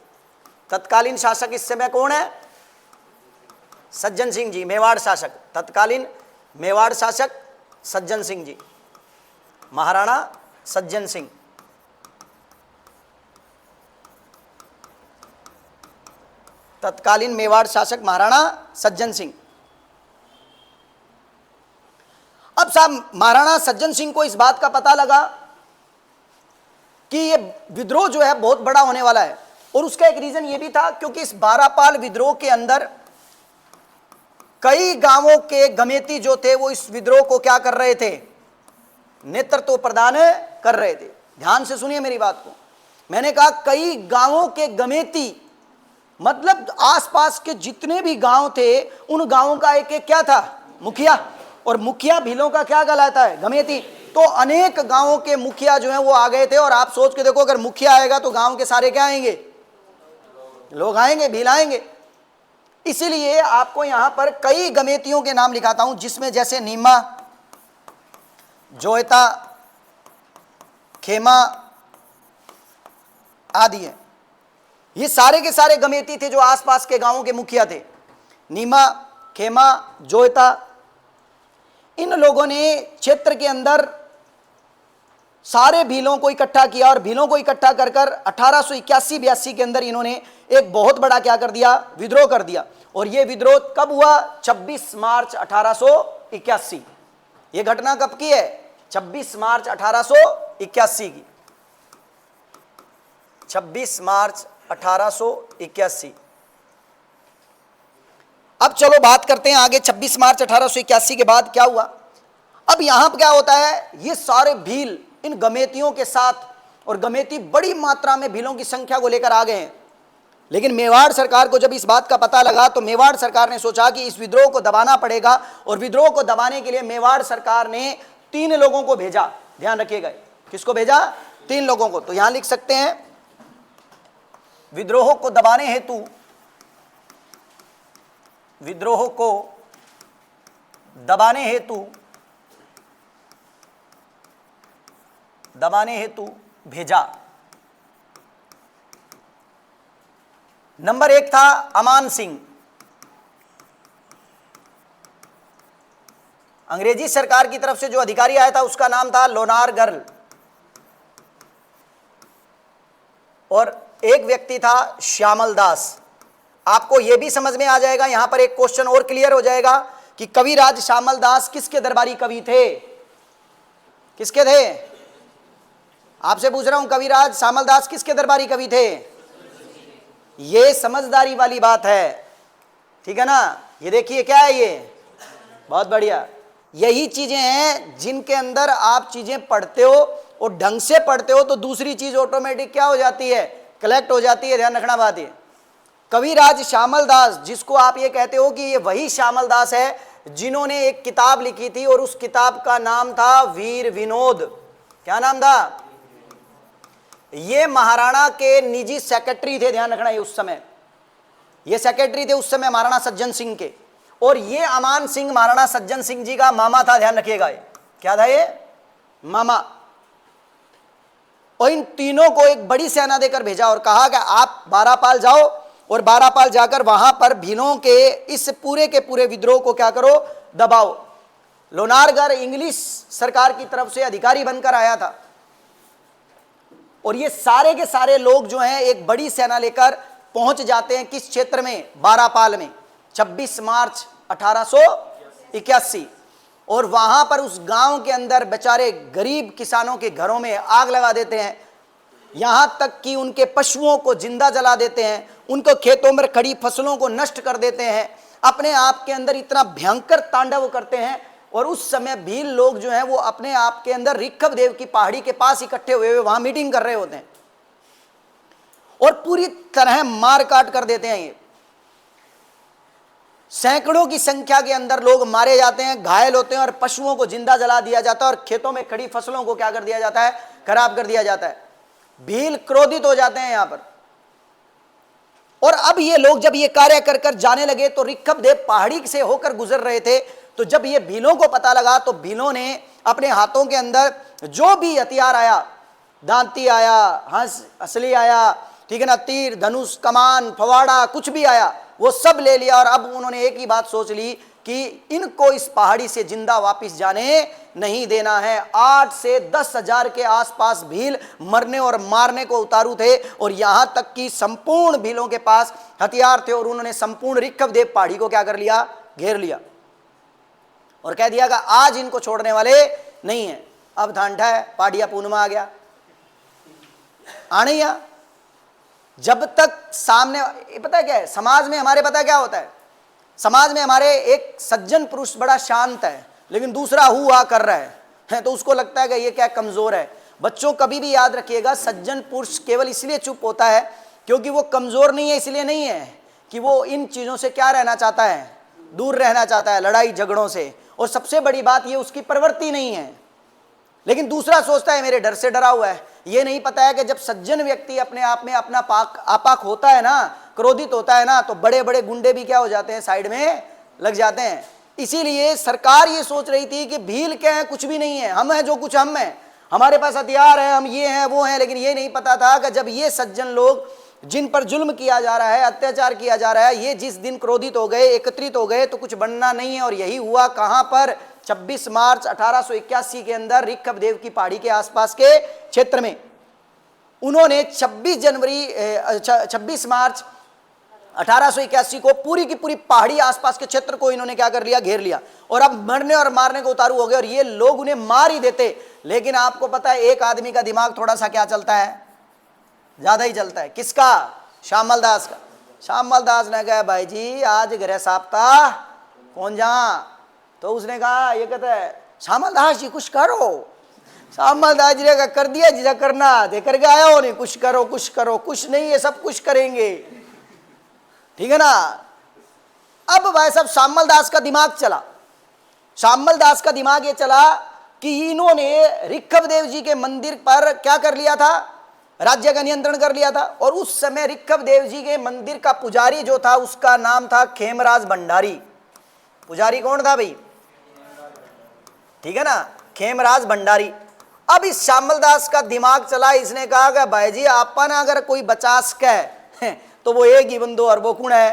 तत्कालीन शासक इस समय कौन है, सज्जन सिंह जी, मेवाड़ शासक, तत्कालीन मेवाड़ शासक सज्जन सिंह जी, महाराणा सज्जन सिंह। तत्कालीन मेवाड़ शासक महाराणा सज्जन सिंह। अब साहब महाराणा सज्जन सिंह को इस बात का पता लगा कि ये विद्रोह जो है बहुत बड़ा होने वाला है, और उसका एक रीजन ये भी था क्योंकि इस बारापाल विद्रोह के अंदर कई गांवों के गमेती जो थे वो इस विद्रोह को क्या कर रहे थे, नेतृत्व प्रदान कर रहे थे। ध्यान से सुनिए मेरी बात को, मैंने कहा कई गांवों के गमेती मतलब आसपास के जितने भी गांव थे उन गांवों का एक एक क्या था, मुखिया। और मुखिया भीलों का क्या कहलाता है? गमेती। तो अनेक गांवों के मुखिया जो हैं वो आ गए थे, और आप सोच के देखो अगर मुखिया आएगा तो गांव के सारे क्या आएंगे? लोग आएंगे, भील आएंगे। इसीलिए आपको यहां पर कई गमेतियों के नाम लिखाता हूं, जिसमें जैसे नीमा, जोयता, खेमा आदि है। ये सारे के सारे गमेती थे जो आसपास के गांवों के मुखिया थे। नीमा, खेमा, जोयता, इन लोगों ने क्षेत्र के अंदर सारे भीलों को इकट्ठा किया, और भीलों को इकट्ठा कर कर 1881-82 के अंदर इन्होंने एक बहुत बड़ा क्या कर दिया? विद्रोह कर दिया। और यह विद्रोह कब हुआ? 26 मार्च 1881। यह घटना कब की है? 26 मार्च 1881 की। 26 मार्च 1881। अब चलो बात करते हैं आगे। 26 मार्च 1881 के बाद क्या हुआ? अब यहां पर क्या होता है? ये सारे भील इन गमेतियों के साथ, और गमेती बड़ी मात्रा में भीलों की संख्या को लेकर आ गए हैं। लेकिन मेवाड़ सरकार को जब इस बात का पता लगा तो मेवाड़ सरकार ने सोचा कि इस विद्रोह को दबाना पड़ेगा, और विद्रोह को दबाने के लिए मेवाड़ सरकार ने 3 लोगों को भेजा। ध्यान रखिएगा, किसको भेजा? 3 लोगों को। तो यहां लिख सकते हैं, विद्रोह को दबाने हेतु, विद्रोह को दबाने हेतु भेजा। नंबर 1 था अमान सिंह। अंग्रेजी सरकार की तरफ से जो अधिकारी आया था उसका नाम था लोनार गर्ल। और एक व्यक्ति था श्यामल दास। आपको यह भी समझ में आ जाएगा, यहां पर एक क्वेश्चन और क्लियर हो जाएगा कि कविराज श्यामल दास किसके दरबारी कवि थे? किसके थे? आपसे पूछ रहा हूं, कविराज श्यामल दास किसके दरबारी कवि थे? ये समझदारी वाली बात है, ठीक है ना? ये देखिए क्या है, ये बहुत बढ़िया। यही चीजें हैं जिनके अंदर आप चीजें पढ़ते हो और ढंग से पढ़ते हो तो दूसरी चीज ऑटोमेटिक क्या हो जाती है? कलेक्ट हो जाती है। ध्यान रखना बात है। कविराज श्यामल दास, जिसको आप ये कहते हो कि ये वही श्यामल दास है जिन्होंने एक किताब लिखी थी, और उस किताब का नाम था वीर विनोद। क्या नाम था? ये महाराणा के निजी सेक्रेटरी थे। ध्यान रखना, ये उस समय ये सेक्रेटरी थे उस समय महाराणा सज्जन सिंह के, और ये अमान सिंह महाराणा सज्जन सिंह जी का मामा था। ध्यान रखिएगा, ये क्या था? ये मामा। और इन तीनों को एक बड़ी सेना देकर भेजा और कहा कि आप बारापाल जाओ, और बारापाल जाकर वहां पर भीलों के इस पूरे के पूरे विद्रोह को क्या करो? दबाओ। लोनारगर इंग्लिश सरकार की तरफ से अधिकारी बनकर आया था, और ये सारे के सारे लोग जो हैं एक बड़ी सेना लेकर पहुंच जाते हैं किस क्षेत्र में? बारापाल में, 26 मार्च 1881। और वहां पर उस गांव के अंदर बेचारे गरीब किसानों के घरों में आग लगा देते हैं, यहां तक कि उनके पशुओं को जिंदा जला देते हैं, उनको खेतों में खड़ी फसलों को नष्ट कर देते हैं, अपने आप के अंदर इतना भयंकर तांडव करते हैं। और उस समय भील लोग जो हैं वो अपने आप के अंदर ऋखव देव की पहाड़ी के पास इकट्ठे हुए वहां मीटिंग कर रहे होते हैं, और पूरी तरह मार काट कर देते हैं। ये सैकड़ों की संख्या के अंदर लोग मारे जाते हैं, घायल होते हैं, और पशुओं को जिंदा जला दिया जाता है, और खेतों में खड़ी फसलों को क्या कर दिया जाता है? खराब कर दिया जाता है। भील क्रोधित हो जाते हैं यहां पर। और अब ये लोग जब ये कार्य कर कर जाने लगे तो ऋखव देव पहाड़ी से होकर गुजर रहे थे, तो जब ये भीलों को पता लगा तो भीलों ने अपने हाथों के अंदर जो भी हथियार आया, दांती आया, हंसली आया, ठीक है ना, तीर, धनुष, कमान, फवाड़ा, कुछ भी आया वो सब ले लिया। और अब उन्होंने एक ही बात सोच ली कि इनको इस पहाड़ी से जिंदा वापस जाने नहीं देना है। 8 से 10,000 के आसपास भील मरने और मारने को उतारू थे, और यहां तक कि संपूर्ण भीलों के पास हथियार थे, और उन्होंने संपूर्ण ऋखव देव पहाड़ी को क्या कर लिया? घेर लिया, और कह दिया कि आज इनको छोड़ने वाले नहीं है। अब ठंडा है, पाडिया पूर्णिमा आ गया, आने जब तक सामने, पता है क्या है समाज में हमारे? पता क्या होता है समाज में हमारे? एक सज्जन पुरुष बड़ा शांत है, लेकिन दूसरा हुआ कर रहा है तो उसको लगता है कि ये क्या कमजोर है। बच्चों कभी भी याद रखिएगा, सज्जन पुरुष केवल इसलिए चुप होता है क्योंकि वो कमजोर नहीं है, इसलिए नहीं है कि वो इन चीजों से क्या रहना चाहता है? दूर रहना चाहता है, लड़ाई झगड़ों से। और सबसे बड़ी बात ये उसकी प्रवृत्ति नहीं है। लेकिन दूसरा सोचता है मेरे डर से डरा हुआ है। ये नहीं पता है कि जब सज्जन व्यक्ति अपने आप में अपना आपाक होता है ना, क्रोधित होता है ना, तो बड़े बड़े गुंडे भी क्या हो जाते हैं, साइड में लग जाते हैं। इसीलिए सरकार ये सोच रही थी कि भील क्या है, कुछ भी नहीं है, हम हैं जो कुछ हम हैं, हमारे पास हथियार है, हम ये हैं वो हैं। लेकिन ये नहीं पता था कि जब ये सज्जन लोग जिन पर जुल्म किया जा रहा है, अत्याचार किया जा रहा है, ये जिस दिन क्रोधित हो गए, एकत्रित हो गए, तो कुछ बनना नहीं है। और यही हुआ कहां पर, 26 मार्च 1881 के अंदर रिखबदेव की पहाड़ी के आसपास के क्षेत्र में। उन्होंने 26 मार्च 1881 को पूरी की पूरी पहाड़ी आसपास के क्षेत्र को इन्होंने क्या कर लिया, घेर लिया। और अब मरने और मारने को उतारू हो गए। और ये लोग उन्हें मार ही देते। लेकिन आपको पता है एक आदमी का दिमाग थोड़ा सा क्या चलता है, ज्यादा ही चलता है। किसका? श्यामल दास का। श्यामल दास ने कहा भाई जी आज गृह साप्ताह कौन जा, तो उसने कहा, ये कहता है श्यामल दास जी कुछ करो। श्यामल दास जी ने कहा कर दिया जिसे करना, दे करके आया हो, नहीं कुछ करो कुछ करो, कुछ नहीं ये सब कुछ करेंगे, ठीक है ना। अब भाई साहब श्यामल दास का दिमाग चला। श्यामल दास का दिमाग ये चला कि इन्होंने रिखबदेव जी के मंदिर पर क्या कर लिया था, राज्य का नियंत्रण कर लिया था। और उस समय रिखबदेव जी के मंदिर का पुजारी जो था उसका नाम था खेमराज भंडारी। पुजारी कौन था भाई, ठीक है ना, खेमराज भंडारी। अब इस श्यामल दास का दिमाग चला, इसने कहा कि भाई जी आपन अगर कोई बचास का तो वो एक ही बंदो और वो कौन है,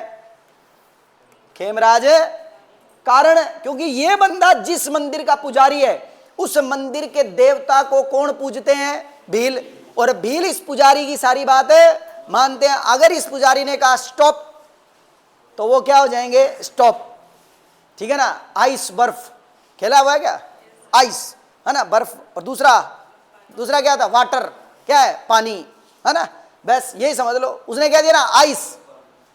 खेमराज। कारण क्योंकि ये बंदा जिस मंदिर का पुजारी है उस मंदिर के देवता को कौन पूजते हैं, भील। और भील इस पुजारी की सारी बातें मानते हैं। अगर इस पुजारी ने कहा स्टॉप तो वो क्या हो जाएंगे, स्टॉप, ठीक है ना। आइस बर्फ खेला हुआ है क्या, आइस है ना, बर्फ। और दूसरा क्या था, वाटर, क्या है, पानी, है ना। बस यही समझ लो। उसने कह दिया ना आइस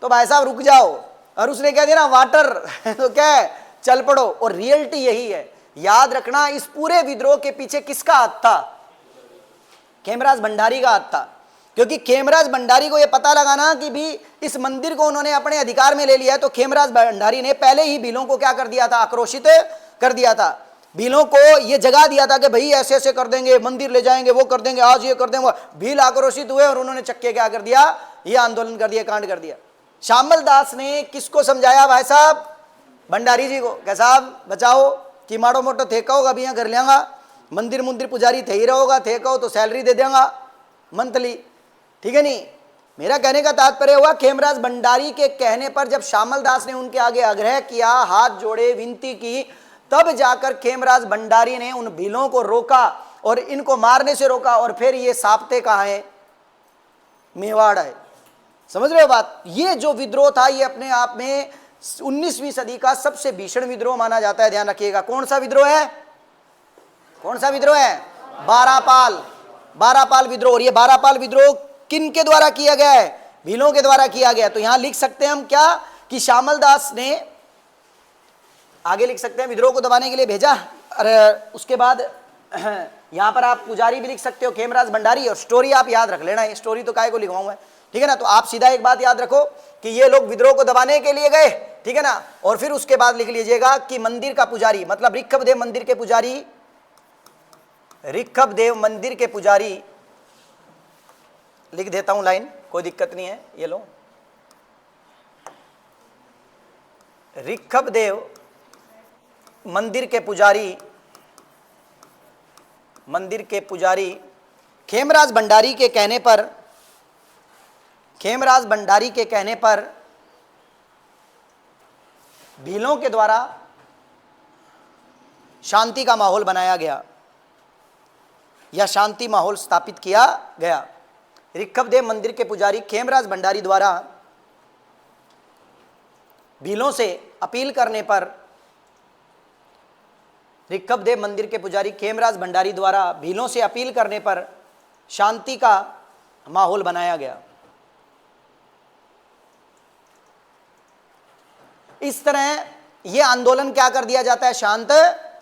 तो भाई साहब रुक जाओ, और उसने कह दिया ना वाटर तो क्या है, चल पड़ो। और रियलिटी यही है। याद रखना इस पूरे विद्रोह के पीछे किसका हाथ था, खेमराज भंडारी का हाथ था। क्योंकि खेमराज भंडारी को यह पता लगा ना कि भी इस मंदिर को उन्होंने अपने अधिकार में ले लिया है, तो खेमराज भंडारी ने पहले ही भीलों को क्या कर दिया था, आक्रोशित कर दिया था। भीलों को यह जगा दिया था कि भाई ऐसे ऐसे कर देंगे, मंदिर ले जाएंगे, वो कर देंगे, आज ये कर देंगे। भील आक्रोशित हुए और उन्होंने चक्के क्या कर दिया, ये आंदोलन कर दिया, कांड कर दिया। श्यामल दास ने किसको समझाया भाई साहब, भंडारी जी को, कह साहब बचाओ कि माड़ो मोटो थे कहो अभी यहाँ कर लियांगा, मंदिर मुंदिर पुजारी थे ही रहोगा, थे कहो तो सैलरी दे देंगा मंथली, ठीक है नहीं। मेरा कहने का तात्पर्य हुआ खेमराज भंडारी के कहने पर जब श्यामल दास ने उनके आगे आग्रह किया, हाथ जोड़े, विनती की, तब जाकर खेमराज भंडारी ने उन भीलों को रोका और इनको मारने से रोका। और फिर ये साप्ते कहाँ है, मेवाड़ है। समझ रहे हो बात। ये जो विद्रोह था ये अपने आप में 19वीं सदी का सबसे भीषण विद्रोह माना जाता है। ध्यान रखिएगा। कौन सा विद्रोह है, कौन सा विद्रोह है, बारापाल विद्रोह। और ये बारापाल विद्रोह किन के द्वारा किया गया है, भीलों के द्वारा किया गया। तो यहां लिख सकते हैं हम क्या कि श्यामल दास ने, आगे लिख सकते हैं विद्रोह को दबाने के लिए भेजा। और उसके बाद यहां पर आप पुजारी भी लिख सकते हो, खेमराज भंडारी। और स्टोरी आप याद रख लेना, स्टोरी तो काय को लिखवाऊंगा, ठीक है ना। तो आप सीधा एक बात याद रखो कि ये लोग विद्रोह को दबाने के लिए गए, ठीक है ना। और फिर उसके बाद लिख लीजिएगा कि मंदिर का पुजारी, मतलब रिखबदेव मंदिर के पुजारी, रिखबदेव मंदिर के पुजारी, लिख देता हूं लाइन, कोई दिक्कत नहीं है, ये लो। रिखबदेव मंदिर के पुजारी, मंदिर के पुजारी खेमराज भंडारी के कहने पर, खेमराज भंडारी के कहने पर भीलों के द्वारा शांति का माहौल बनाया गया या शांति माहौल स्थापित किया गया। रिखबदेव मंदिर के पुजारी खेमराज भंडारी द्वारा भीलों से अपील करने पर, रिखबदेव मंदिर के पुजारी खेमराज भंडारी द्वारा भीलों से अपील करने पर शांति का माहौल बनाया गया। इस तरह यह आंदोलन क्या कर दिया जाता है, शांत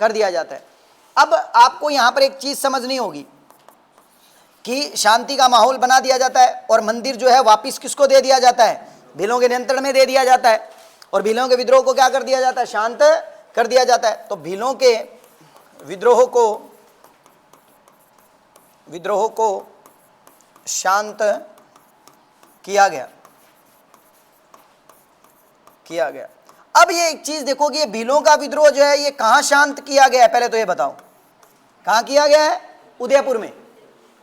कर दिया जाता है। अब आपको यहां पर एक चीज समझनी होगी कि शांति का माहौल बना दिया जाता है और मंदिर जो है वापस किसको दे दिया जाता है, भीलों के नियंत्रण में दे दिया जाता है। और भीलों के विद्रोह को क्या कर दिया जाता है, शांत कर दिया जाता है। तो भीलों के विद्रोह को शांत किया गया। अब ये एक चीज देखो कि ये भीलों का विद्रोह जो है ये कहां शांत किया गया है, पहले तो ये बताओ कहां किया गया है? उदयपुर में।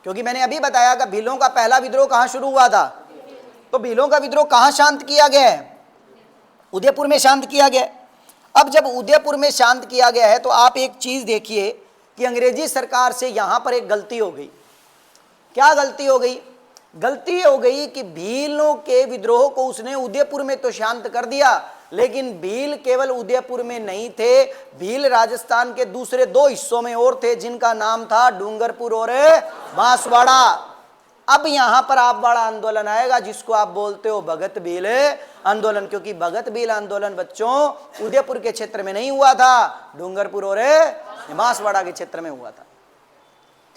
क्योंकि मैंने अभी बताया कि भीलों का पहला विद्रोह कहां शुरू हुआ था, तो भीलों का विद्रोह कहां शांत किया गया है? उदयपुर में शांत किया गया। अब जब उदयपुर में शांत किया गया है तो आप एक चीज देखिए कि अंग्रेजी सरकार से यहां पर एक गलती हो गई। क्या गलती हो गई? गलती हो गई कि भीलों के विद्रोह को उसने उदयपुर में तो शांत कर दिया, लेकिन भील केवल उदयपुर में नहीं थे, भील राजस्थान के दूसरे 2 हिस्सों में और थे, जिनका नाम था डूंगरपुर और बांसवाड़ा। अब यहां पर आप बड़ा आंदोलन आएगा जिसको आप बोलते हो भगत भील आंदोलन, क्योंकि भगत भील आंदोलन बच्चों उदयपुर के क्षेत्र में नहीं हुआ था, डूंगरपुर और बांसवाड़ा के क्षेत्र में हुआ था।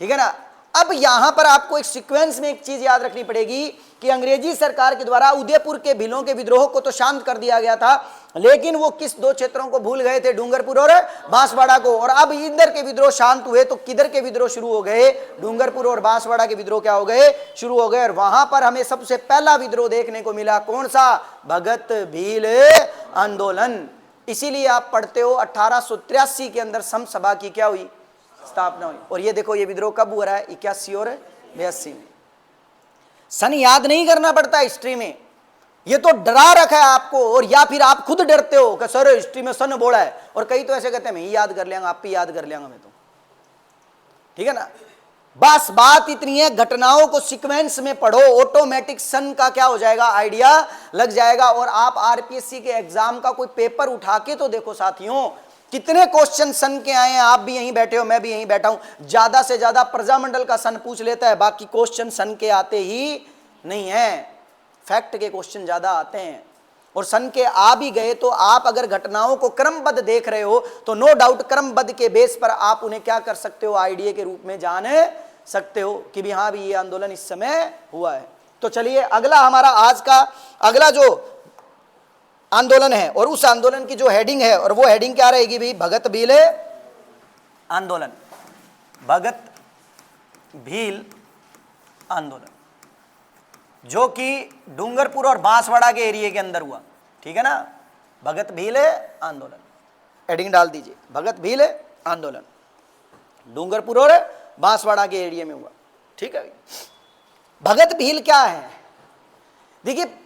ठीक है ना। अब यहां पर आपको एक सीक्वेंस में एक चीज याद रखनी पड़ेगी कि अंग्रेजी सरकार के द्वारा उदयपुर के भीलों के विद्रोह को तो शांत कर दिया गया था, लेकिन वो किस 2 क्षेत्रों को भूल गए थे? डूंगरपुर और बांसवाड़ा को। और अब इधर के विद्रोह शांत हुए तो किधर के विद्रोह शुरू हो गए? डूंगरपुर और बांसवाड़ा के विद्रोह क्या हो गए? शुरू हो गए। और वहां पर हमें सबसे पहला विद्रोह देखने को मिला, कौन सा? भगत भील आंदोलन। इसीलिए आप पढ़ते हो 1883 के अंदर सम सभा की क्या हुई? स्थापना हुई। और ये देखो ये विद्रोह कब हो रहा है? 81 और 82 में। सन याद नहीं करना पड़ता हिस्ट्री में, ये तो डरा रखा है आपको, और या फिर आप खुद डरते हो कि सर हिस्ट्री में सन बोला है, और कई तो ऐसे कहते हैं मैं ही याद कर लेंगे, आप भी याद कर लेंगे मैं तो। ठीक है ना। बस बात इतनी है, घटनाओं को सीक्वेंस में पढ़ो, ऑटोमेटिक सन का क्या हो जाएगा? आइडिया लग जाएगा। और आप आरपीएससी के एग्जाम का कोई पेपर उठा के तो देखो साथियों, कितने क्वेश्चन सन के आए हैं। आप भी यहीं बैठे हो, मैं भी यहीं बैठा हूं, ज्यादा से ज्यादा प्रजामंडल का सन पूछ लेता है, बाकी क्वेश्चन सन के आते ही नहीं है, फैक्ट के क्वेश्चन ज्यादा आते हैं। और सन के आ भी गए तो आप अगर घटनाओं को क्रमबद्ध देख रहे हो तो नो डाउट क्रमबद्ध के बेस पर आप उन्हें क्या कर सकते हो? आइडिया के रूप में जान सकते हो कि भी हाँ भी ये आंदोलन इस समय हुआ है। तो चलिए अगला हमारा आज का अगला जो आंदोलन है, और उस आंदोलन की जो हेडिंग है, और वो हेडिंग क्या रहेगी भाई? भगत भील आंदोलन। भगत भील आंदोलन जो कि डूंगरपुर और बांसवाड़ा के एरिया के अंदर हुआ। ठीक है ना। भगत भील आंदोलन, हेडिंग डाल दीजिए, भगत भील आंदोलन डूंगरपुर और बांसवाड़ा के एरिया में हुआ। ठीक है। भगत भील क्या है? देखिए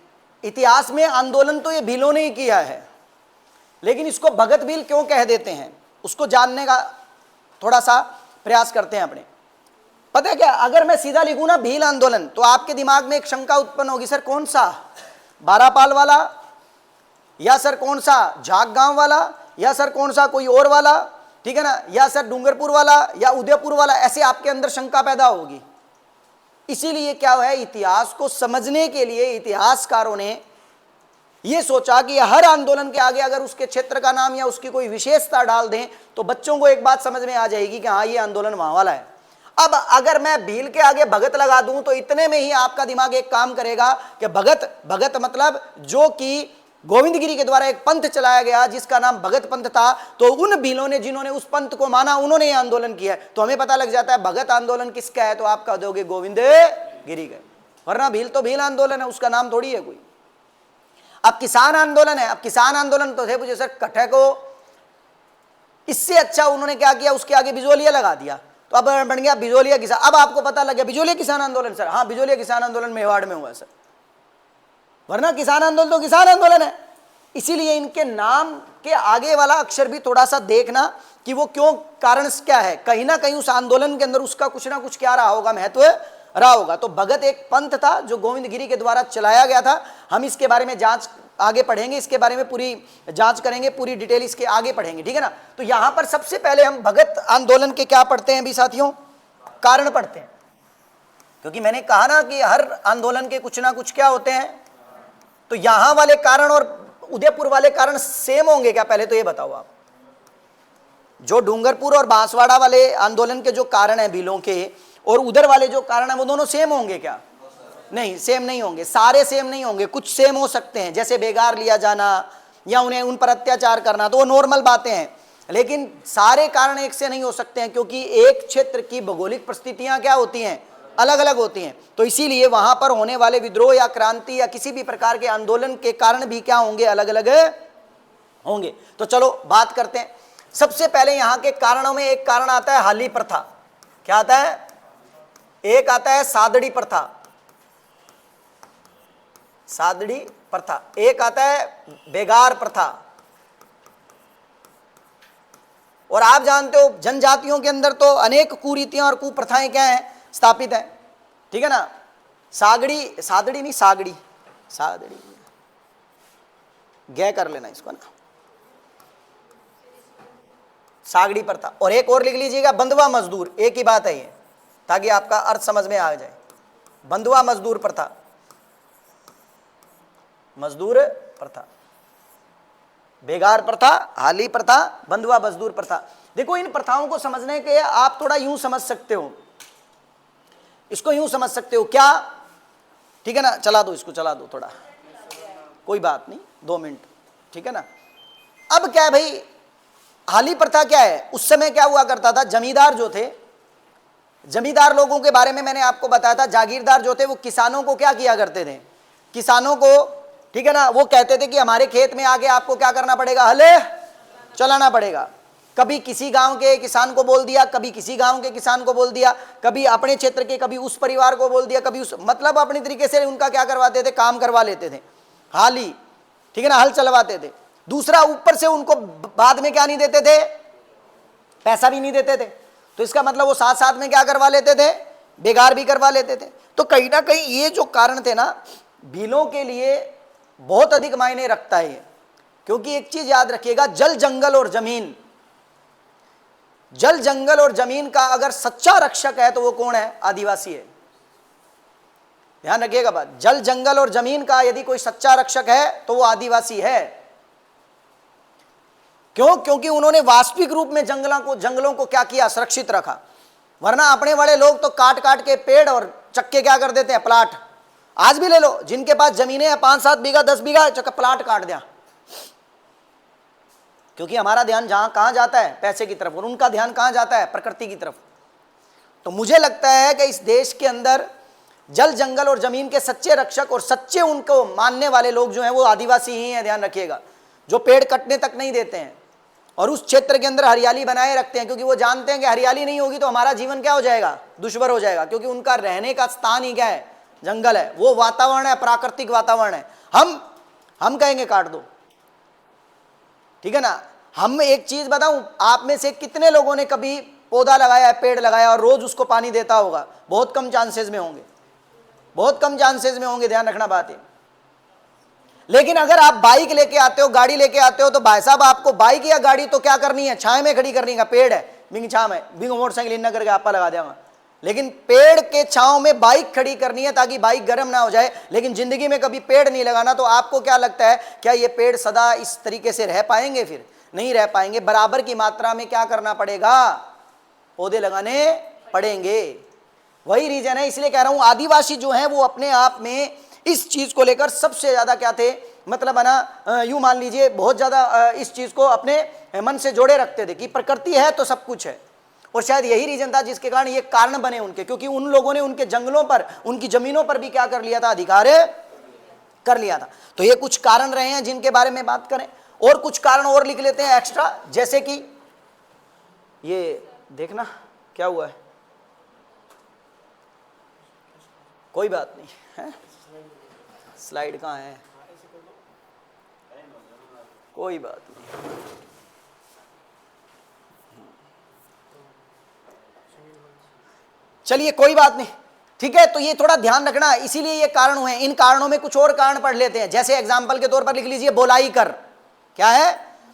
इतिहास में आंदोलन तो ये भीलों ने ही किया है, लेकिन इसको भगत भील क्यों कह देते हैं उसको जानने का थोड़ा सा प्रयास करते हैं अपने। पता है क्या, अगर मैं सीधा लिखूं ना भील आंदोलन, तो आपके दिमाग में एक शंका उत्पन्न होगी, सर कौन सा? बारापाल वाला, या सर कौन सा झाग गांव वाला, या सर कौन सा कोई और वाला? ठीक है ना। या सर डूंगरपुर वाला, या उदयपुर वाला? ऐसे आपके अंदर शंका पैदा होगी। इसीलिए क्या है, इतिहास को समझने के लिए इतिहासकारों ने यह सोचा कि हर आंदोलन के आगे अगर उसके क्षेत्र का नाम या उसकी कोई विशेषता डाल दें तो बच्चों को एक बात समझ में आ जाएगी कि हाँ ये आंदोलन वहां वाला है। अब अगर मैं भील के आगे भगत लगा दूं तो इतने में ही आपका दिमाग एक काम करेगा कि भगत मतलब जो कि गोविंदगिरी के द्वारा एक पंथ चलाया गया जिसका नाम भगत पंथ था, तो उन भीलों ने जिन्होंने उस पंथ को माना उन्होंने ये आंदोलन किया है। तो हमें पता लग जाता है भगत आंदोलन किसका है, तो आप कह दोगे गोविंदगिरी का, वरना भील तो भील आंदोलन है, उसका नाम थोड़ी है कोई। अब किसान आंदोलन है, अब किसान आंदोलन तो थे पूछे सर कट्ठे को, इससे अच्छा उन्होंने क्या किया, उसके आगे बिजोलिया लगा दिया, तो अब बन गया बिजोलिया किसान। अब आपको पता लग गया बिजोलिया किसान आंदोलन, सर हाँ बिजोलिया किसान आंदोलन मेवाड़ में हुआ सर, वरना किसान आंदोलन तो किसान आंदोलन है। इसीलिए इनके नाम के आगे वाला अक्षर भी थोड़ा सा देखना कि वो क्यों, कारण क्या है, कहीं ना कहीं उस आंदोलन के अंदर उसका कुछ ना कुछ क्या रहा होगा, महत्व रहा होगा। तो भगत एक पंथ था जो गोविंदगिरी के द्वारा चलाया गया था। हम इसके बारे में जांच आगे पढ़ेंगे, इसके बारे में पूरी जांच करेंगे, पूरी डिटेल इसके आगे पढ़ेंगे। ठीक है ना। तो यहां पर सबसे पहले हम भगत आंदोलन के क्या पढ़ते हैं भी साथियों, कारण पढ़ते हैं, क्योंकि मैंने कहा ना कि हर आंदोलन के कुछ ना कुछ क्या होते हैं। तो यहां वाले कारण और उदयपुर वाले कारण सेम होंगे क्या, पहले तो ये बताओ आप। जो डूंगरपुर और बांसवाड़ा वाले आंदोलन के जो कारण है भीलों के, और उधर वाले जो कारण है वो दोनों सेम होंगे क्या? नहीं, सेम नहीं होंगे, सारे सेम नहीं होंगे, कुछ सेम हो सकते हैं, जैसे बेगार लिया जाना या उन्हें उन पर अत्याचार करना, तो वो नॉर्मल बातें हैं। लेकिन सारे कारण एक से नहीं हो सकते हैं, क्योंकि एक क्षेत्र की भौगोलिक परिस्थितियां क्या होती हैं, अलग अलग होती हैं। तो इसीलिए वहां पर होने वाले विद्रोह या क्रांति या किसी भी प्रकार के आंदोलन के कारण भी क्या होंगे, अलग अलग होंगे। तो चलो बात करते हैं। सबसे पहले यहां के कारणों में एक कारण आता है हाली प्रथा। क्या आता है? एक आता है सादड़ी प्रथा, सादड़ी प्रथा। एक आता है बेगार प्रथा। और आप जानते हो जनजातियों के अंदर तो अनेक कुरीतियां और कुप्रथाएं क्या हैं, स्थापित है। ठीक है ना? सादड़ी नहीं, सादड़ी गै कर लेना इसको ना, सागड़ी प्रथा। और एक और लिख लीजिएगा, बंधुआ मजदूर। एक ही बात है ये, ताकि आपका अर्थ समझ में आ जाए। बंधुआ मजदूर प्रथा, मजदूर प्रथा, बेगार प्रथा, हाली प्रथा, बंधुआ मजदूर प्रथा। देखो इन प्रथाओं को समझने के आप थोड़ा यूं समझ सकते हो, इसको यूं समझ सकते हो क्या, ठीक है ना? चला दो इसको, चला दो थोड़ा, कोई बात नहीं, 2 मिनट, ठीक है ना? अब क्या है भाई, हाली प्रथा क्या है? उस समय क्या हुआ करता था, जमींदार जो थे, जमींदार लोगों के बारे में मैंने आपको बताया था। जागीरदार जो थे वो किसानों को क्या किया करते थे, किसानों को, ठीक है ना, वो कहते थे कि हमारे खेत में आके आपको क्या करना पड़ेगा, हल चलाना पड़ेगा। कभी किसी गांव के किसान को बोल दिया, कभी किसी गांव के किसान को बोल दिया, कभी अपने क्षेत्र के, कभी उस परिवार को बोल दिया, कभी उस, मतलब अपनी तरीके से उनका क्या करवाते थे, काम करवा लेते थे, हाली, ठीक है ना, हल चलवाते थे। दूसरा, ऊपर से उनको बाद में क्या नहीं देते थे, पैसा भी नहीं देते थे। तो इसका मतलब वो साथ साथ में क्या करवा लेते थे, बेगार भी करवा लेते थे। तो कहीं ना कहीं ये जो कारण थे ना, भीलों के लिए बहुत अधिक मायने रखता है ये। क्योंकि एक चीज याद रखिएगा, जल जंगल और जमीन, जल जंगल और जमीन का अगर सच्चा रक्षक है तो वो कौन है, आदिवासी है। ध्यान रखिएगा बात, जल जंगल और जमीन का यदि कोई सच्चा रक्षक है तो वो आदिवासी है। क्यों? क्योंकि उन्होंने वास्तविक रूप में जंगलों को क्या किया, सुरक्षित रखा। वरना अपने वाले लोग तो काट काट के पेड़ और चक्के क्या कर देते हैं, प्लाट। आज भी ले लो, जिनके पास जमीनें हैं 5-7 बीघा 10 बीघा, चक्का प्लाट काट दिया। क्योंकि हमारा ध्यान जहां कहां जाता है, पैसे की तरफ, और उनका ध्यान कहां जाता है, प्रकृति की तरफ। तो मुझे लगता है कि इस देश के अंदर जल जंगल और जमीन के सच्चे रक्षक और सच्चे उनको मानने वाले लोग जो हैं वो आदिवासी ही हैं। ध्यान रखिएगा, जो पेड़ कटने तक नहीं देते हैं और उस क्षेत्र के अंदर हरियाली बनाए रखते हैं। क्योंकि वो जानते हैं कि हरियाली नहीं होगी तो हमारा जीवन क्या हो जाएगा, दुश्वार हो जाएगा। क्योंकि उनका रहने का स्थान ही क्या है, जंगल है, वो वातावरण है, प्राकृतिक वातावरण है। हम कहेंगे काट दो, ठीक है ना? हम एक चीज बताऊं, आप में से कितने लोगों ने कभी पौधा लगाया है, पेड़ लगाया और रोज उसको पानी देता होगा? बहुत कम चांसेस में होंगे, बहुत कम चांसेस में होंगे। ध्यान रखना बात है। लेकिन अगर आप बाइक लेके आते हो, गाड़ी लेके आते हो, तो भाई साहब आपको बाइक या गाड़ी तो क्या करनी है, छाए में खड़ी करनी है। पेड़ है, बिंग छाव में, बिंग मोटरसाइकिल इन करके आपा लगा देगा। लेकिन पेड़ के छांव में बाइक खड़ी करनी है ताकि बाइक गर्म ना हो जाए। लेकिन जिंदगी में कभी पेड़ नहीं लगाना। तो आपको क्या लगता है, क्या ये पेड़ सदा इस तरीके से रह पाएंगे? फिर नहीं रह पाएंगे। बराबर की मात्रा में क्या करना पड़ेगा, पौधे लगाने पड़ेंगे। वही रीजन है, इसलिए कह रहा हूं आदिवासी जो है वो अपने आप में इस चीज को लेकर सबसे ज्यादा क्या थे, मतलब है ना, यूं मान लीजिए बहुत ज्यादा इस चीज को अपने मन से जोड़े रखते थे कि प्रकृति है तो सब कुछ है। और शायद यही रीजन था जिसके कारण ये कारण बने उनके, क्योंकि उन लोगों ने उनके जंगलों पर, उनकी जमीनों पर भी क्या कर लिया था, अधिकार कर लिया था। तो ये कुछ कारण रहे हैं जिनके बारे में बात करें। और कुछ कारण और लिख लेते हैं एक्स्ट्रा, जैसे कि ये देखना क्या हुआ है, कोई बात नहीं है, स्लाइड कहाँ है, कोई बात नहीं। चलिए कोई बात नहीं, ठीक है। तो ये थोड़ा ध्यान रखना, इसीलिए ये कारण हुए। इन कारणों में कुछ और कारण पढ़ लेते हैं। जैसे एग्जाम्पल के तौर पर लिख लीजिए बोलाई कर। क्या है,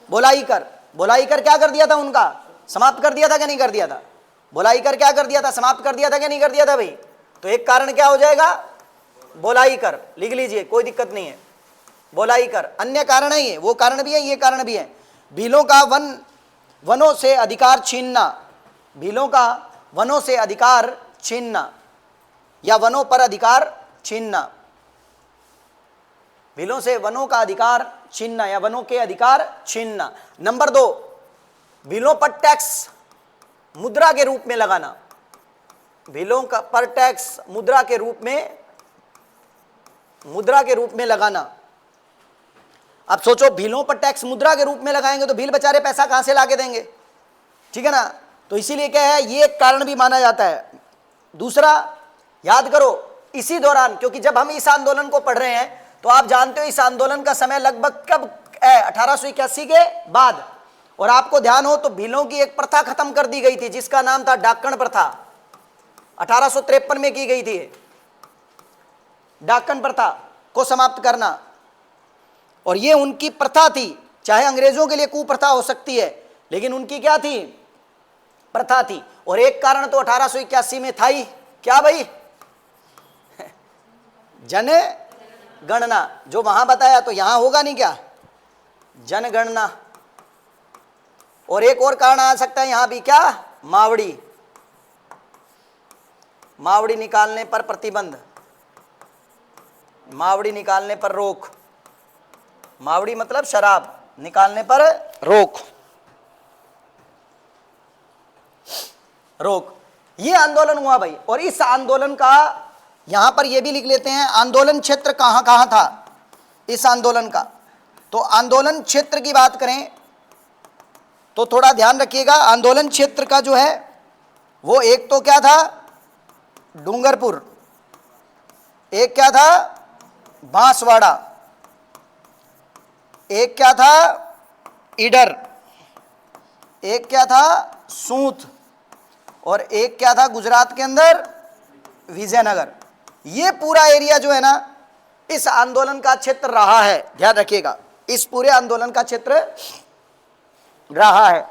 बोलाई कर। बोलाई कर क्या कर दिया था, उनका समाप्त कर दिया था क्या नहीं कर दिया था? बोलाई कर क्या कर दिया था, समाप्त कर दिया था क्या नहीं कर दिया था भाई? तो एक कारण क्या हो जाएगा, बोलाई कर, लिख लीजिए, कोई दिक्कत नहीं है, बोलाई कर। अन्य कारण है ये, वो कारण भी है, ये कारण भी है। भीलों का वनों से अधिकार छीनना, भीलों का वनों से अधिकार छीनना या वनों पर अधिकार छीनना, भीलों से वनों का अधिकार छीनना या वनों के अधिकार छीनना। नंबर 2, बिलों पर टैक्स मुद्रा के रूप में लगाना, बिलों का पर टैक्स मुद्रा के रूप में लगाना। अब सोचो, बिलों पर टैक्स मुद्रा के रूप में लगाएंगे तो भील बेचारे पैसा कहां से लाके देंगे, ठीक है ना। तो इसीलिए क्या है, ये एक कारण भी माना जाता है। दूसरा, याद करो इसी दौरान, क्योंकि जब हम इस आंदोलन को पढ़ रहे हैं तो आप जानते हो इस आंदोलन का समय लगभग कब है, 1881 के बाद। और आपको ध्यान हो तो भीलों की एक प्रथा खत्म कर दी गई थी जिसका नाम था डाकण प्रथा, 1853 में की गई थी। डाकण प्रथा को समाप्त करना, और ये उनकी प्रथा थी, चाहे अंग्रेजों के लिए कुप्रथा हो सकती है लेकिन उनकी क्या थी, प्रथा थी। और एक कारण तो 1881 में था ही, क्या भाई, जनगणना, जो वहां बताया तो यहां होगा नहीं क्या, जनगणना। और एक और कारण आ सकता है यहां भी, क्या, मावड़ी, मावड़ी निकालने पर प्रतिबंध, मावड़ी निकालने पर रोक, मावड़ी मतलब शराब, निकालने पर रोक, रोक। ये आंदोलन हुआ भाई। और इस आंदोलन का यहां पर ये भी लिख लेते हैं, आंदोलन क्षेत्र कहां कहां था इस आंदोलन का। तो आंदोलन क्षेत्र की बात करें तो थोड़ा ध्यान रखिएगा, आंदोलन क्षेत्र का जो है वो एक तो क्या था, डूंगरपुर, एक क्या था, बांसवाड़ा, एक क्या था, ईडर, एक क्या था, सूत, और एक क्या था गुजरात के अंदर, विजयनगर। ये पूरा एरिया जो है ना इस आंदोलन का क्षेत्र रहा है, ध्यान रखिएगा, इस पूरे आंदोलन का क्षेत्र रहा है।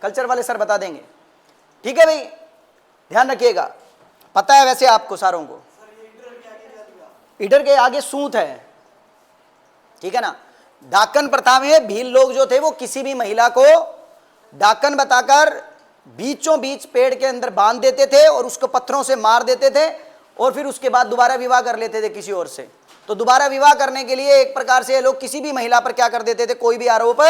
कल्चर वाले सर बता देंगे, ठीक है भाई, ध्यान रखिएगा, पता है वैसे आपको सारों को। ईडर के आगे सूत है, ठीक है ना। डाकन प्रथा में भील लोग जो थे वो किसी भी महिला को डाकन बताकर बीचों बीच पेड़ के अंदर बांध देते थे और उसको पत्थरों से मार देते थे, और फिर उसके बाद दोबारा विवाह कर लेते थे किसी और से। तो दोबारा विवाह करने के लिए एक प्रकार से ये लोग किसी भी महिला पर क्या कर देते थे, कोई भी आरोप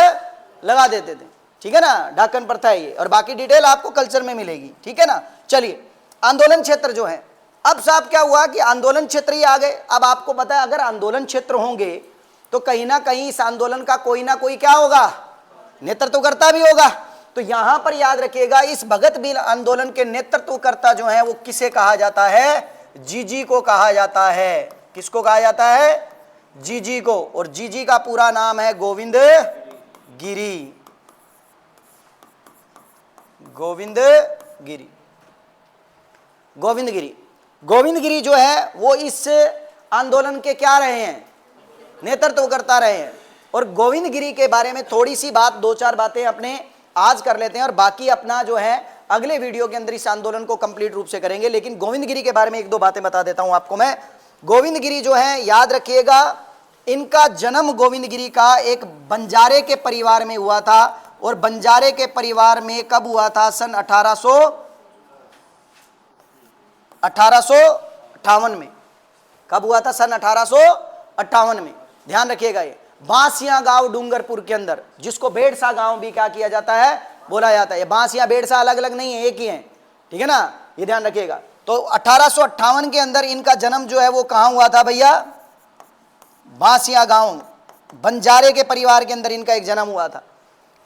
लगा देते थे, ठीक है ना। डाकन प्रथा है ये, और बाकी डिटेल आपको कल्चर में मिलेगी, ठीक है ना। चलिए, आंदोलन क्षेत्र जो है, अब साहब क्या हुआ कि आंदोलन क्षेत्र ही आ गए। अब आपको पता है अगर आंदोलन क्षेत्र होंगे तो कहीं ना कहीं इस आंदोलन का कोई ना कोई क्या होगा, नेतृत्वकर्ता भी होगा। तो यहां पर याद रखिएगा, इस भगत बिल आंदोलन के नेतृत्वकर्ता जो है वो किसे कहा जाता है, जीजी को कहा जाता है। किसको कहा जाता है, जीजी को। और जीजी का पूरा नाम है गोविंद गिरी, गोविंद गिरी, गोविंद गिरी। गोविंद गिरी जो है वो इस आंदोलन के क्या रहे हैं, नेतृत्वकर्ता रहे हैं। और गोविंद गिरी के बारे में थोड़ी सी बात, दो चार बातें अपने आज कर लेते हैं, और बाकी अपना जो है अगले वीडियो के अंदर इस आंदोलन को कंप्लीट रूप से करेंगे। लेकिन गोविंद गिरी के बारे में एक दो बातें बता देता हूं आपको मैं। गोविंद गिरी जो है, याद रखिएगा, इनका जन्म गोविंद गिरी का एक बंजारे के परिवार में हुआ था। और बंजारे के परिवार में कब हुआ था, सन 1858 में। कब हुआ था, सन 1858 में। ध्यान रखिएगा, ये बांसिया गांव डूंगरपुर के अंदर, जिसको बेड़सा गांव भी क्या किया जाता है, बोला जाता है। ये बांसिया बेड़सा अलग अलग नहीं है, एक ही है, ठीक है ना, ये ध्यान रखिएगा। तो 1858 के अंदर इनका जन्म जो है वो कहां हुआ था भैया, बांसिया गांव, बंजारे के परिवार के अंदर इनका एक जन्म हुआ था,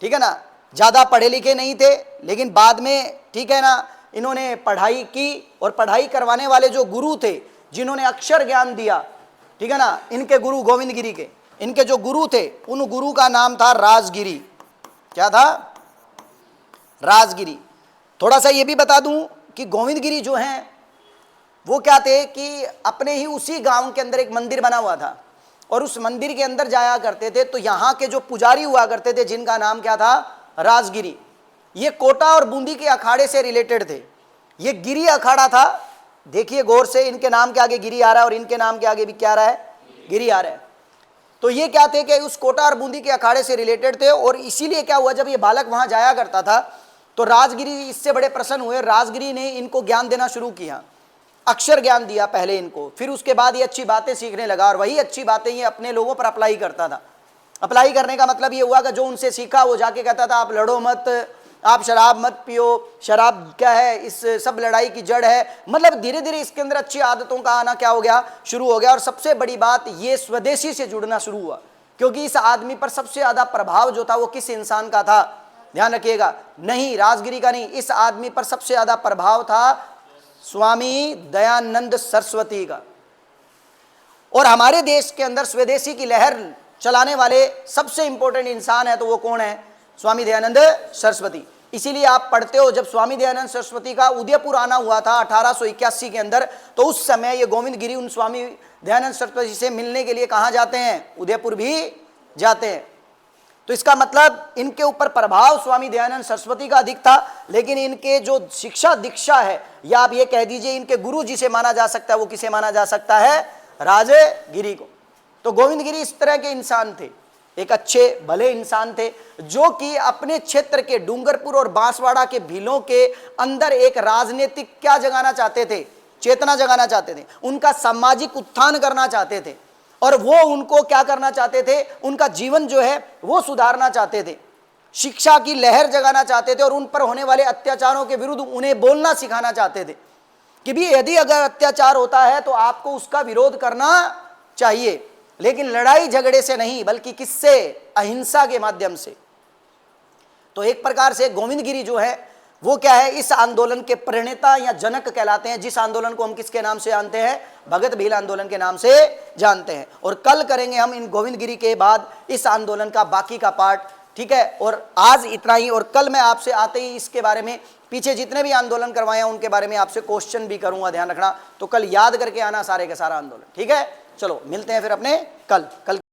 ठीक है ना। ज्यादा पढ़े लिखे नहीं थे, लेकिन बाद में, ठीक है ना, इन्होंने पढ़ाई की, और पढ़ाई करवाने वाले जो गुरु थे, जिन्होंने अक्षर ज्ञान दिया, ठीक है ना, इनके गुरु गोविंद गिरी के, इनके जो गुरु थे, उन गुरु का नाम था राजगिरी। क्या था, राजगिरी। थोड़ा सा ये भी बता दूं कि गोविंद गिरी जो हैं वो क्या थे कि अपने ही उसी गांव के अंदर एक मंदिर बना हुआ था, और उस मंदिर के अंदर जाया करते थे। तो यहाँ के जो पुजारी हुआ करते थे, जिनका नाम क्या था, राजगिरी, ये कोटा और बूंदी के अखाड़े से रिलेटेड थे। ये गिरी अखाड़ा था, देखिए गौर से, इनके नाम के आगे गिरी आ रहा है और इनके नाम के आगे भी क्या आ रहा है, गिरी आ रहा है। तो ये क्या थे कि उस कोटा और बूंदी के अखाड़े से रिलेटेड थे। और इसीलिए क्या हुआ, जब ये बालक वहां जाया करता था तो राजगिरी इससे बड़े प्रसन्न हुए। राजगिरी ने इनको ज्ञान देना शुरू किया, अक्षर ज्ञान दिया पहले इनको, फिर उसके बाद ये अच्छी बातें सीखने लगा, और वही अच्छी बातें ये अपने लोगों पर अप्लाई करता था। अप्लाई करने का मतलब ये हुआ कि जो उनसे सीखा वो जाके कहता था आप लड़ो मत, आप शराब मत पियो, शराब क्या है, इस सब लड़ाई की जड़ है। मतलब धीरे धीरे इसके अंदर अच्छी आदतों का आना क्या हो गया, शुरू हो गया। और सबसे बड़ी बात ये स्वदेशी से जुड़ना शुरू हुआ, क्योंकि इस आदमी पर सबसे ज्यादा प्रभाव जो था वो किस इंसान का था, ध्यान रखिएगा, नहीं राजगिरी का नहीं, इस आदमी पर सबसे ज्यादा प्रभाव था स्वामी दयानंद सरस्वती का। और हमारे देश के अंदर स्वदेशी की लहर चलाने वाले सबसे इंपॉर्टेंट इंसान है तो वो कौन है, स्वामी दयानंद सरस्वती। इसीलिए आप पढ़ते हो जब स्वामी दयानंद सरस्वती का उदयपुर आना हुआ था 1881 के अंदर, तो उस समय ये गोविंद गिरी उन स्वामी दयानंद सरस्वती से मिलने के लिए कहाँ जाते हैं, उदयपुर भी जाते हैं। तो इसका मतलब इनके ऊपर प्रभाव स्वामी दयानंद सरस्वती का अधिक था, लेकिन इनके जो शिक्षा दीक्षा है, या आप ये कह दीजिए इनके गुरु जिसे माना जा सकता है वो किसे माना जा सकता है, राजगिरी को। तो गोविंद गिरी इस तरह के इंसान थे, एक अच्छे भले इंसान थे, जो कि अपने क्षेत्र के डूंगरपुर और बांसवाड़ा के भीलों के अंदर एक राजनीतिक क्या जगाना चाहते थे, चेतना जगाना चाहते थे, उनका सामाजिक उत्थान करना चाहते थे, और वो उनको क्या करना चाहते थे, उनका जीवन जो है वो सुधारना चाहते थे, शिक्षा की लहर जगाना चाहते थे, और उन पर होने वाले अत्याचारों के विरुद्ध उन्हें बोलना सिखाना चाहते थे कि भी यदि अगर अत्याचार होता है तो आपको उसका विरोध करना चाहिए, लेकिन लड़ाई झगड़े से नहीं, बल्कि किससे, अहिंसा के माध्यम से। तो एक प्रकार से गोविंद गिरी जो है वो क्या है, इस आंदोलन के प्रणेता या जनक कहलाते हैं, जिस आंदोलन को हम किसके नाम से जानते हैं, भगत भील आंदोलन के नाम से जानते हैं। और कल करेंगे हम इन गोविंद गिरी के बाद इस आंदोलन का बाकी का पार्ट, ठीक है। और आज इतना ही, और कल मैं आपसे आते ही इसके बारे में, पीछे जितने भी आंदोलन करवाए हैं उनके बारे में आपसे क्वेश्चन भी करूंगा, ध्यान रखना। तो कल याद करके आना सारे का सारा आंदोलन, ठीक है। चलो मिलते हैं फिर अपने कल।